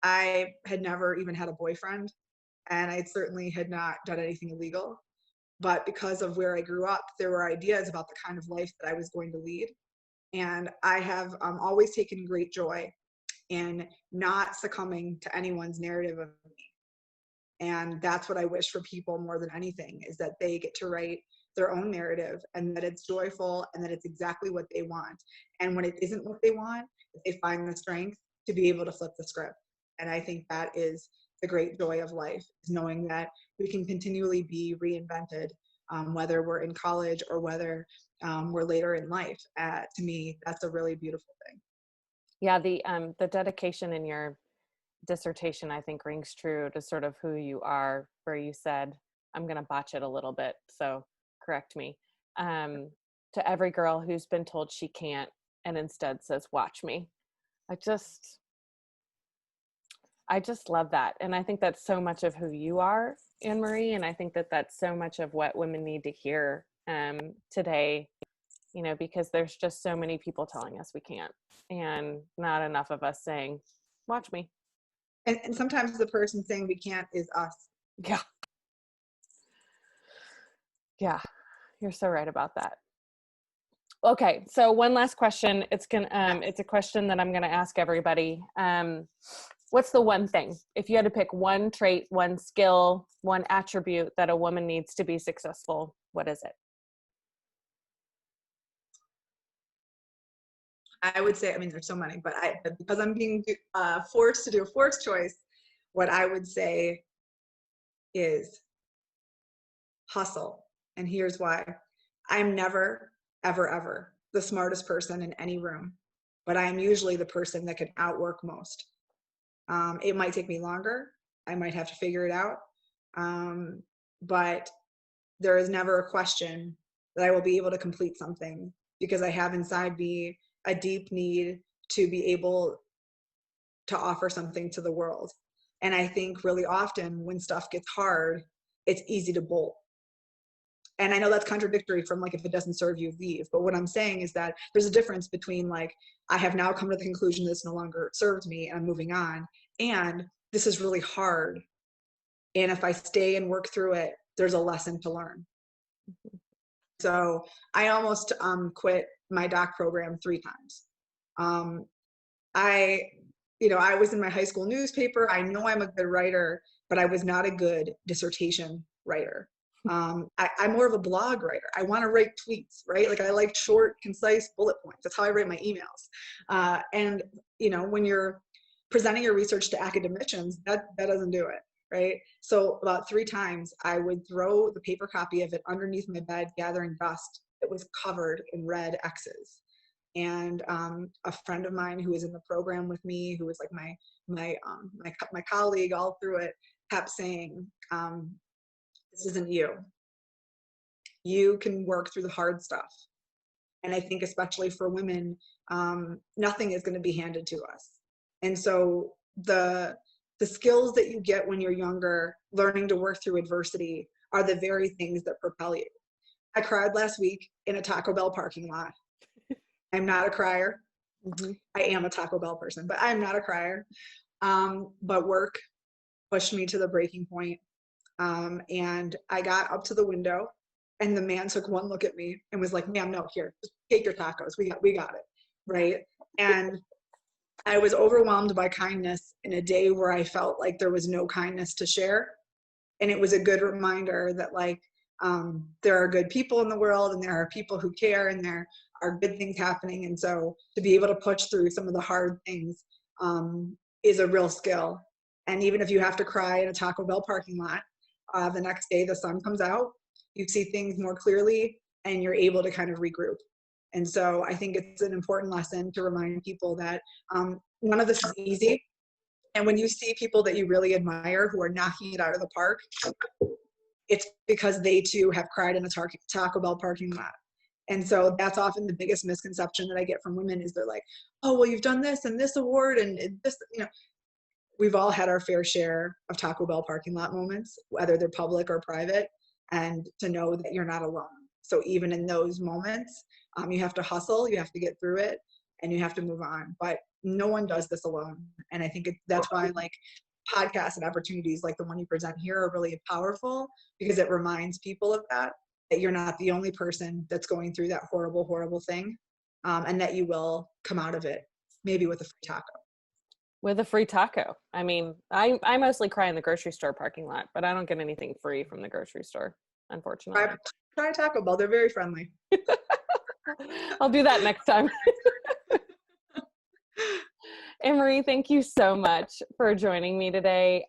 [SPEAKER 2] I had never even had a boyfriend, and I certainly had not done anything illegal. But because of where I grew up, there were ideas about the kind of life that I was going to lead. And I have always taken great joy in not succumbing to anyone's narrative of me. And that's what I wish for people more than anything, is that they get to write their own narrative, and that it's joyful, and that it's exactly what they want. And when it isn't what they want, they find the strength to be able to flip the script. And I think that is the great joy of life, is knowing that we can continually be reinvented, whether we're in college or whether we're later in life. To me, that's a really beautiful thing.
[SPEAKER 1] Yeah, the dedication in your dissertation, I think, rings true to sort of who you are, where you said, I'm going to botch it a little bit, so correct me, to every girl who's been told she can't and instead says, watch me. I just love that. And I think that's so much of who you are, Ann Marie. And I think that that's so much of what women need to hear today, because there's just so many people telling us we can't, and not enough of us saying, watch me.
[SPEAKER 2] And sometimes the person saying we can't is us.
[SPEAKER 1] Yeah. Yeah. You're so right about that. Okay. So one last question. It's a question that I'm going to ask everybody. What's the one thing, if you had to pick one trait, one skill, one attribute that a woman needs to be successful, what is it?
[SPEAKER 2] I would say, there's so many, but because I'm being forced to do a forced choice, what I would say is hustle. And here's why. I'm never, ever, ever the smartest person in any room, but I am usually the person that can outwork most. It might take me longer. I might have to figure it out. But there is never a question that I will be able to complete something, because I have inside me a deep need to be able to offer something to the world. And I think really often when stuff gets hard, it's easy to bolt. And I know that's contradictory from like, if it doesn't serve you, leave. But what I'm saying is that there's a difference between like, I have now come to the conclusion this no longer serves me and I'm moving on, and this is really hard. And if I stay and work through it, there's a lesson to learn. so I almost quit my doc program 3 times. Um, I was in my high school newspaper. I know I'm a good writer, but I was not a good dissertation writer. I'm more of a blog writer. I want to write tweets, right? Like I like short, concise bullet points. That's how I write my emails. And when you're presenting your research to academicians, that doesn't do it, right? So about 3 times, I would throw the paper copy of it underneath my bed, gathering dust that was covered in red X's. And a friend of mine who was in the program with me, who was like my colleague all through it, kept saying, "This isn't you. You can work through the hard stuff." And I think especially for women, nothing is going to be handed to us. And so the skills that you get when you're younger, learning to work through adversity, are the very things that propel you. I cried last week in a Taco Bell parking lot. I'm not a crier.
[SPEAKER 1] Mm-hmm.
[SPEAKER 2] I am a Taco Bell person, but I'm not a crier. But work pushed me to the breaking point. And I got up to the window, and the man took one look at me and was like, "Ma'am, no, here, just take your tacos. We got it." Right. And I was overwhelmed by kindness in a day where I felt like there was no kindness to share. And it was a good reminder that there are good people in the world, and there are people who care, and there are good things happening. And so to be able to push through some of the hard things is a real skill. And even if you have to cry in a Taco Bell parking lot, the next day the sun comes out, you see things more clearly, and you're able to kind of regroup. And so I think it's an important lesson to remind people that none of this is easy. And when you see people that you really admire who are knocking it out of the park, it's because they too have cried in a Taco Bell parking lot. And so that's often the biggest misconception that I get from women is they're like, "Oh, well, you've done this and this award and this," we've all had our fair share of Taco Bell parking lot moments, whether they're public or private, and to know that you're not alone. So even in those moments, you have to hustle, you have to get through it, and you have to move on. But no one does this alone. And I think that's why podcasts and opportunities like the one you present here are really powerful, because it reminds people of that you're not the only person that's going through that horrible, horrible thing, and that you will come out of it, maybe with a free taco.
[SPEAKER 1] With a free taco. I mean, I mostly cry in the grocery store parking lot, but I don't get anything free from the grocery store, unfortunately.
[SPEAKER 2] Try Taco Bell. They're very friendly.
[SPEAKER 1] I'll do that next time. Ann Marie, thank you so much for joining me today.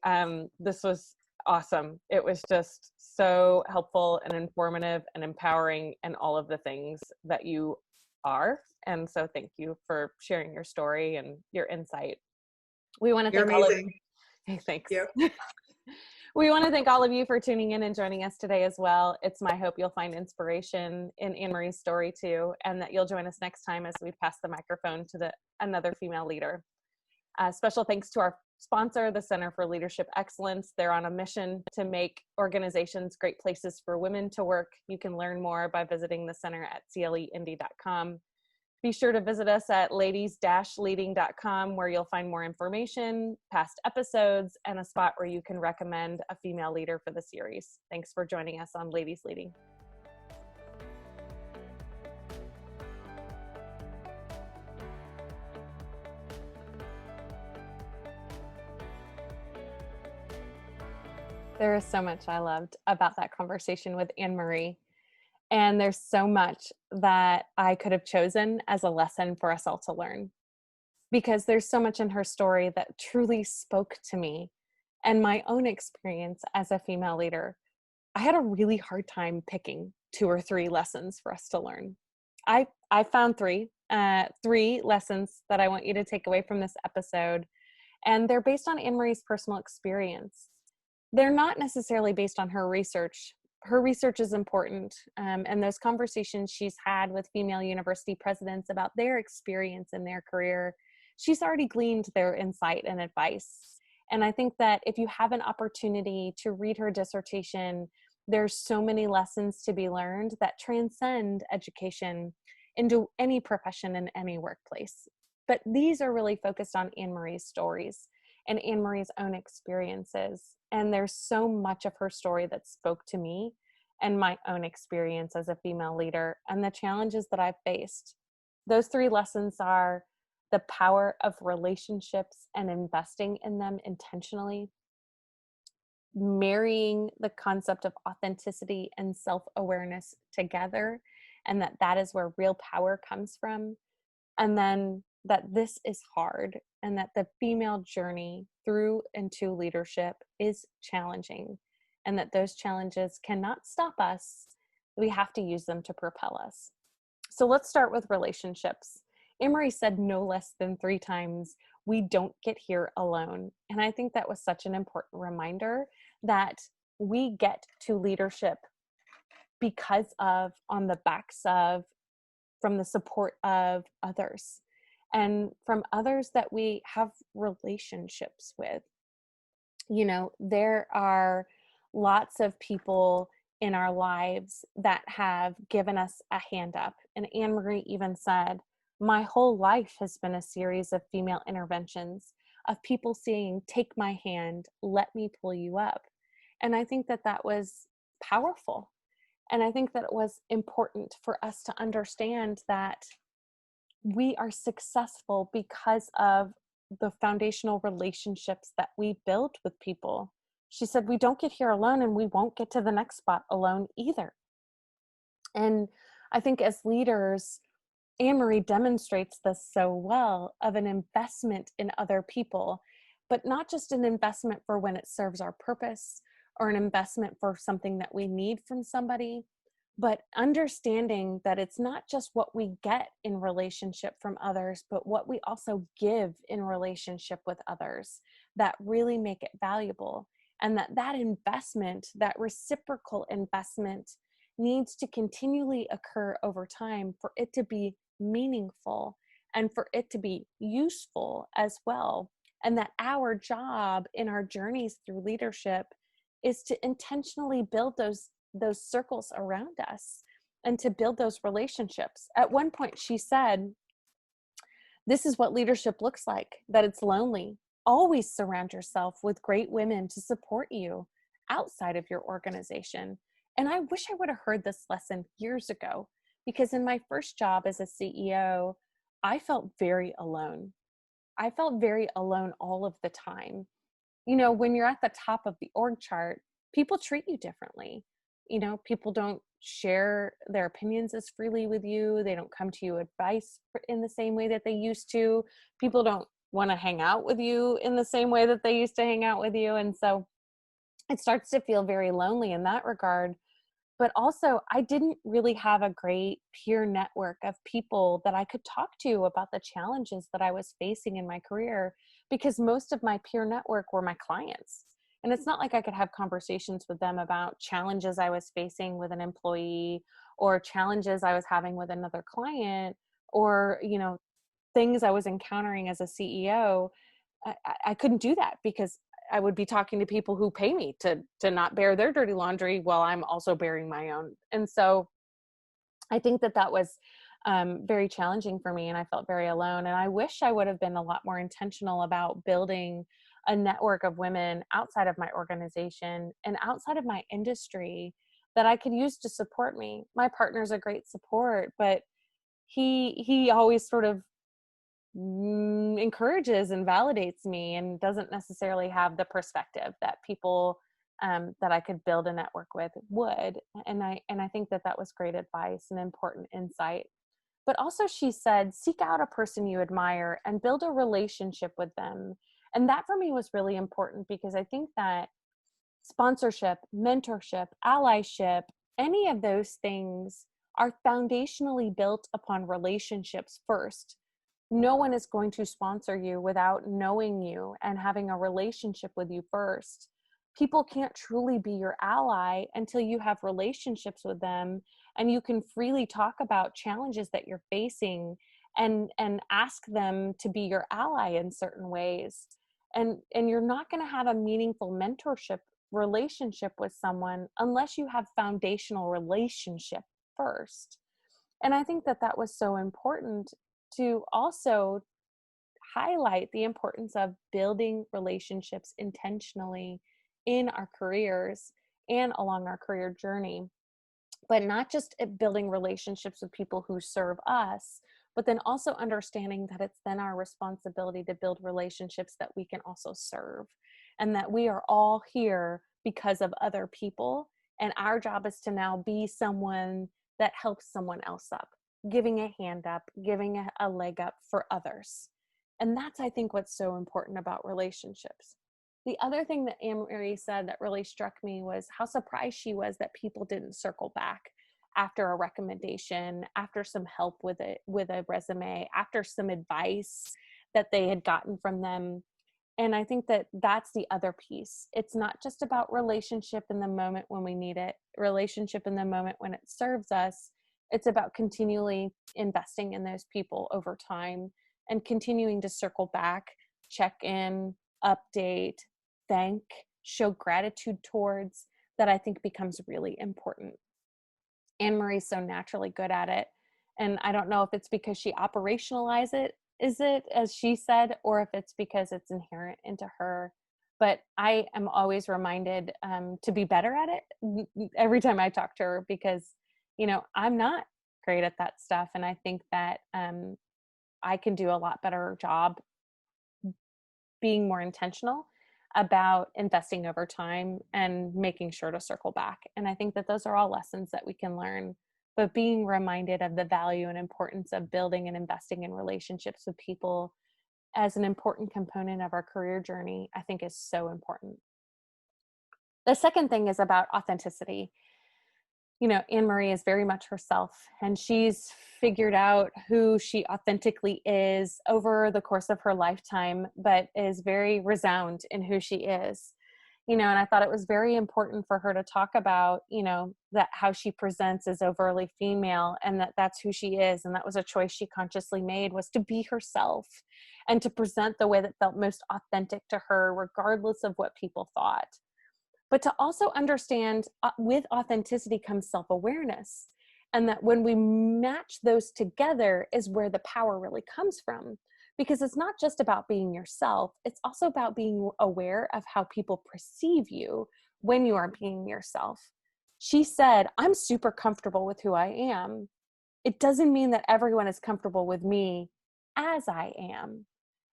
[SPEAKER 1] This was awesome. It was just so helpful and informative and empowering and all of the things that you are. And so thank you for sharing your story and your insight. We want to thank all of you. Hey, thanks.
[SPEAKER 2] Yep.
[SPEAKER 1] We want to thank all of you for tuning in and joining us today as well. It's my hope you'll find inspiration in Ann Marie's story too, and that you'll join us next time as we pass the microphone to another female leader. Special thanks to our sponsor, the Center for Leadership Excellence. They're on a mission to make organizations great places for women to work. You can learn more by visiting the center at cleindy.com. Be sure to visit us at ladies-leading.com, where you'll find more information, past episodes, and a spot where you can recommend a female leader for the series. Thanks for joining us on Ladies Leading. There is so much I loved about that conversation with Ann Marie. And there's so much that I could have chosen as a lesson for us all to learn, because there's so much in her story that truly spoke to me and my own experience as a female leader. I had a really hard time picking 2 or 3 lessons for us to learn. I found 3 lessons that I want you to take away from this episode, and they're based on Ann Marie's personal experience. They're not necessarily based on her research. Her research is important, and those conversations she's had with female university presidents about their experience in their career, she's already gleaned their insight and advice. And I think that if you have an opportunity to read her dissertation, there's so many lessons to be learned that transcend education into any profession in any workplace. But these are really focused on Ann Marie's stories and Ann Marie's own experiences. And there's so much of her story that spoke to me and my own experience as a female leader and the challenges that I've faced. Those three lessons are the power of relationships and investing in them intentionally, marrying the concept of authenticity and self-awareness together, and that is where real power comes from, and then that this is hard and that the female journey through into leadership is challenging, and that those challenges cannot stop us. We have to use them to propel us. So let's start with relationships. Ann Marie said no less than 3 times, we don't get here alone. And I think that was such an important reminder that we get to leadership because of, on the backs of, from the support of others, and from others that we have relationships with. You know, there are lots of people in our lives that have given us a hand up. And Ann Marie even said, my whole life has been a series of female interventions, of people saying, take my hand, let me pull you up. And I think that that was powerful. And I think that it was important for us to understand that we are successful because of the foundational relationships that we build with people. She said, we don't get here alone, and we won't get to the next spot alone either. And I think as leaders, Ann Marie demonstrates this so well, of an investment in other people, but not just an investment for when it serves our purpose or an investment for something that we need from somebody, but understanding that it's not just what we get in relationship from others, but what we also give in relationship with others that really make it valuable. And that investment, that reciprocal investment, needs to continually occur over time for it to be meaningful and for it to be useful as well. And that our job in our journeys through leadership is to intentionally build those circles around us and to build those relationships. At one point she said, this is what leadership looks like, that it's lonely. Always surround yourself with great women to support you outside of your organization. And I wish I would have heard this lesson years ago, because in my first job as a CEO, I felt very alone. I felt very alone all of the time. You know, when you're at the top of the org chart, people treat you differently. You know, people don't share their opinions as freely with you. They don't come to you advice in the same way that they used to. People don't want to hang out with you in the same way that they used to hang out with you. And so it starts to feel very lonely in that regard. But also, I didn't really have a great peer network of people that I could talk to about the challenges that I was facing in my career, because most of my peer network were my clients. And it's not like I could have conversations with them about challenges I was facing with an employee, or challenges I was having with another client, or, you know, things I was encountering as a CEO. I couldn't do that because I would be talking to people who pay me to not bear their dirty laundry while I'm also bearing my own. And so I think that was very challenging for me, and I felt very alone. And I wish I would have been a lot more intentional about building a network of women outside of my organization and outside of my industry that I could use to support me. My partner's a great support, but he always sort of encourages and validates me, and doesn't necessarily have the perspective that people that I could build a network with would. And I think that was great advice and important insight. But also she said, seek out a person you admire and build a relationship with them. And that for me was really important, because I think that sponsorship, mentorship, allyship, any of those things are foundationally built upon relationships first. No one is going to sponsor you without knowing you and having a relationship with you first. People can't truly be your ally until you have relationships with them, and you can freely talk about challenges that you're facing and ask them to be your ally in certain ways. And you're not going to have a meaningful mentorship relationship with someone unless you have foundational relationship first. And I think that was so important, to also highlight the importance of building relationships intentionally in our careers and along our career journey. but not just at building relationships with people who serve us, but then also understanding that it's then our responsibility to build relationships that we can also serve, and that we are all here because of other people. And our job is to now be someone that helps someone else up, giving a hand up, giving a leg up for others. And that's, I think, what's so important about relationships. The other thing that Ann Marie said that really struck me was how surprised she was that people didn't circle back after a recommendation, after some help with a resume, after some advice that they had gotten from them. And I think that that's the other piece. It's not just about relationship in the moment when we need it, relationship in the moment when it serves us. It's about continually investing in those people over time and continuing to circle back, check in, update, thank, show gratitude towards, that I think becomes really important. Ann Marie's so naturally good at it. And I don't know if it's because she operationalizes it, is it, as she said, or if it's because it's inherent into her. But I am always reminded to be better at it every time I talk to her, because, I'm not great at that stuff. And I think that I can do a lot better job being more intentional about investing over time and making sure to circle back. And I think that those are all lessons that we can learn, but being reminded of the value and importance of building and investing in relationships with people as an important component of our career journey, I think is so important. The second thing is about authenticity. Ann Marie is very much herself, and she's figured out who she authentically is over the course of her lifetime, but is very resound in who she is. And I thought it was very important for her to talk about, that how she presents as overly female, and that that's who she is. And that was a choice she consciously made, was to be herself and to present the way that felt most authentic to her, regardless of what people thought. But to also understand with authenticity comes self-awareness. And that when we match those together is where the power really comes from. Because it's not just about being yourself, it's also about being aware of how people perceive you when you are being yourself. She said, I'm super comfortable with who I am. It doesn't mean that everyone is comfortable with me as I am.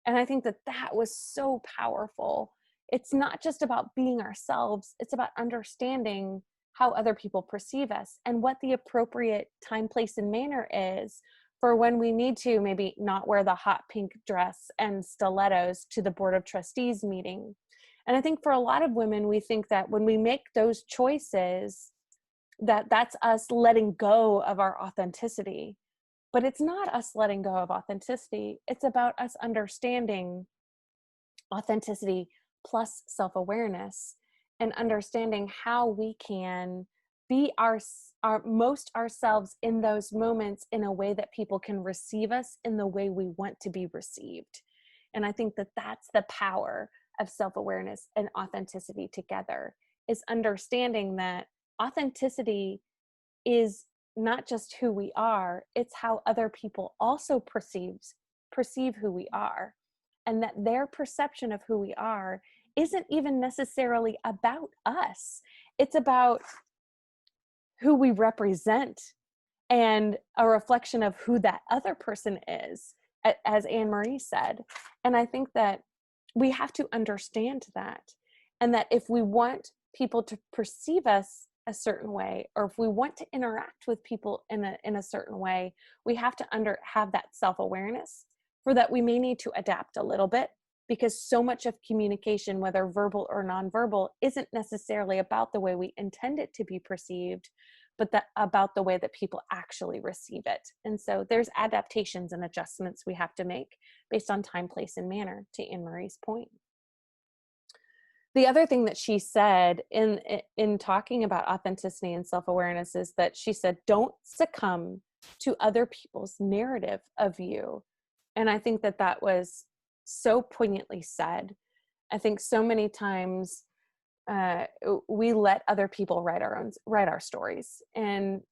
[SPEAKER 1] And I think that that was so powerful. It's not just about being ourselves, it's about understanding how other people perceive us and what the appropriate time, place, and manner is for when we need to maybe not wear the hot pink dress and stilettos to the board of trustees meeting. And I think for a lot of women, we think that when we make those choices, that's us letting go of our authenticity. But it's not us letting go of authenticity. It's about us understanding authenticity plus self-awareness and understanding how we can be our most ourselves in those moments in a way that people can receive us in the way we want to be received. And I think that that's the power of self-awareness and authenticity together, is understanding that authenticity is not just who we are, it's how other people also perceive who we are. And that their perception of who we are isn't even necessarily about us. It's about who we represent and a reflection of who that other person is, as Ann Marie said. And I think that we have to understand that. And that if we want people to perceive us a certain way, or if we want to interact with people in a certain way, we have to have that self-awareness. For that, we may need to adapt a little bit, because so much of communication, whether verbal or nonverbal, isn't necessarily about the way we intend it to be perceived, but about the way that people actually receive it. And so there's adaptations and adjustments we have to make based on time, place, and manner, to Ann Marie's point. The other thing that she said in talking about authenticity and self-awareness is that she said, don't succumb to other people's narrative of you. And I think that that was so poignantly said. I think so many times we let other people write our stories, and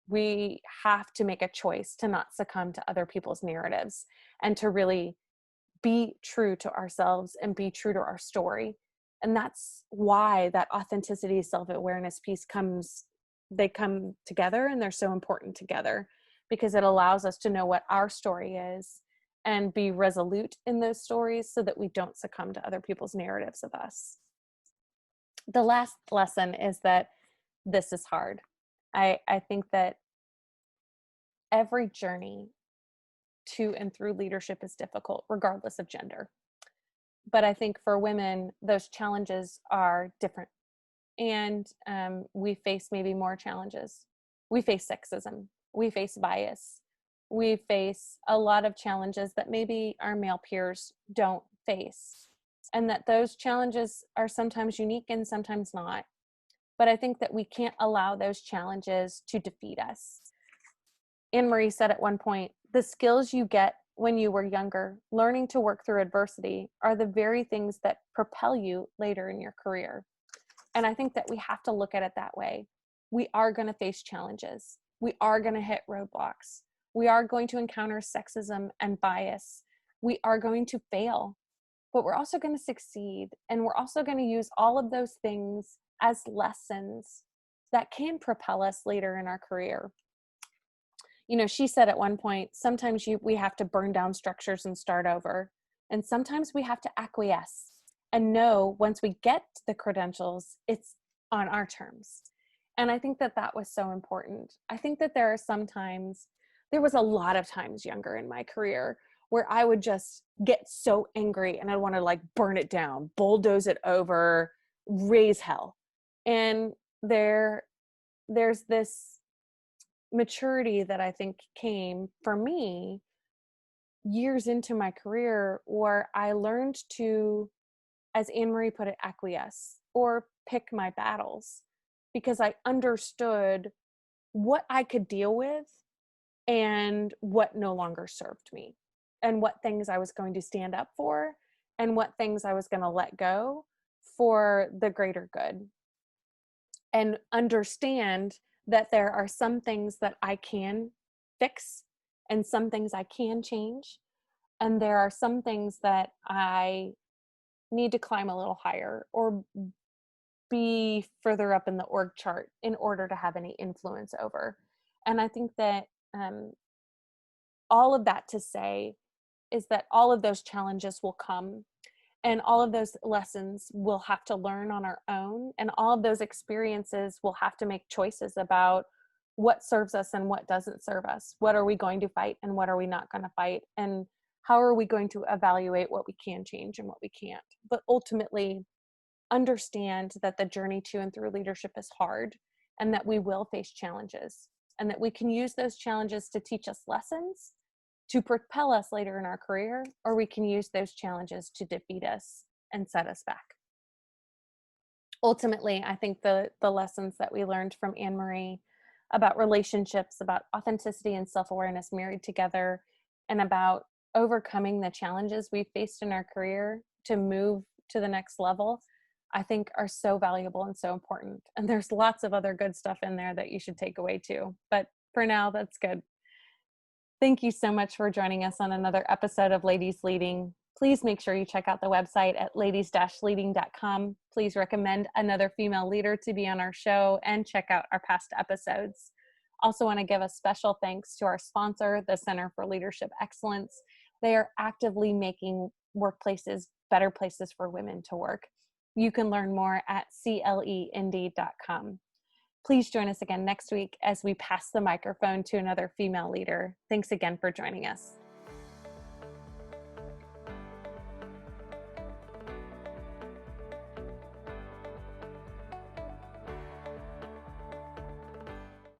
[SPEAKER 1] we have to make a choice to not succumb to other people's narratives and to really be true to ourselves and be true to our story. And that's why that authenticity, self-awareness piece comes they come together and they're so important together because it allows us to know what our story is and be resolute in those stories so that we don't succumb to other people's narratives of us. The last lesson is that this is hard. I think that every journey to and through leadership is difficult, regardless of gender. But I think for women, those challenges are different. And we face maybe more challenges. We face sexism. We face bias. We face a lot of challenges that maybe our male peers don't face. And that those challenges are sometimes unique and sometimes not. But I think that we can't allow those challenges to defeat us. Ann Marie said at one point, the skills you get when you were younger, learning to work through adversity, are the very things that propel you later in your career. And I think that we have to look at it that way. We are going to face challenges. We are going to hit roadblocks. We are going to encounter sexism and bias. We are going to fail, but we're also going to succeed. And we're also going to use all of those things as lessons that can propel us later in our career. You know, she said at one point, sometimes we have to burn down structures and start over. And sometimes we have to acquiesce and know once we get the credentials, it's on our terms. And I think that that was so important. I think that there was a lot of times younger in my career where I would just get so angry and I want to like burn it down, bulldoze it over, raise hell. And there's this maturity that I think came for me years into my career where I learned to, as Ann Marie put it, acquiesce or pick my battles, because I understood what I could deal with and what no longer served me, and what things I was going to stand up for and what things I was going to let go for the greater good. And understand that there are some things that I can fix and some things I can change. And there are some things that I need to climb a little higher or be further up in the org chart in order to have any influence over. And I think that all of that to say is that all of those challenges will come, and all of those lessons we'll have to learn on our own, and all of those experiences we'll have to make choices about what serves us and what doesn't serve us. What are we going to fight and what are we not going to fight? And how are we going to evaluate what we can change and what we can't? But ultimately, understand that the journey to and through leadership is hard, and that we will face challenges, and that we can use those challenges to teach us lessons to propel us later in our career, or we can use those challenges to defeat us and set us back. Ultimately, I think the lessons that we learned from Ann Marie about relationships, about authenticity and self-awareness married together, and about overcoming the challenges we faced in our career to move to the next level, I think are so valuable and so important. And there's lots of other good stuff in there that you should take away too. But for now, that's good. Thank you so much for joining us on another episode of Ladies Leading. Please make sure you check out the website at ladies-leading.com. Please recommend another female leader to be on our show and check out our past episodes. Also want to give a special thanks to our sponsor, the Center for Leadership Excellence. They are actively making workplaces better places for women to work. You can learn more at cleindeed.com. Please join us again next week as we pass the microphone to another female leader. Thanks again for joining us.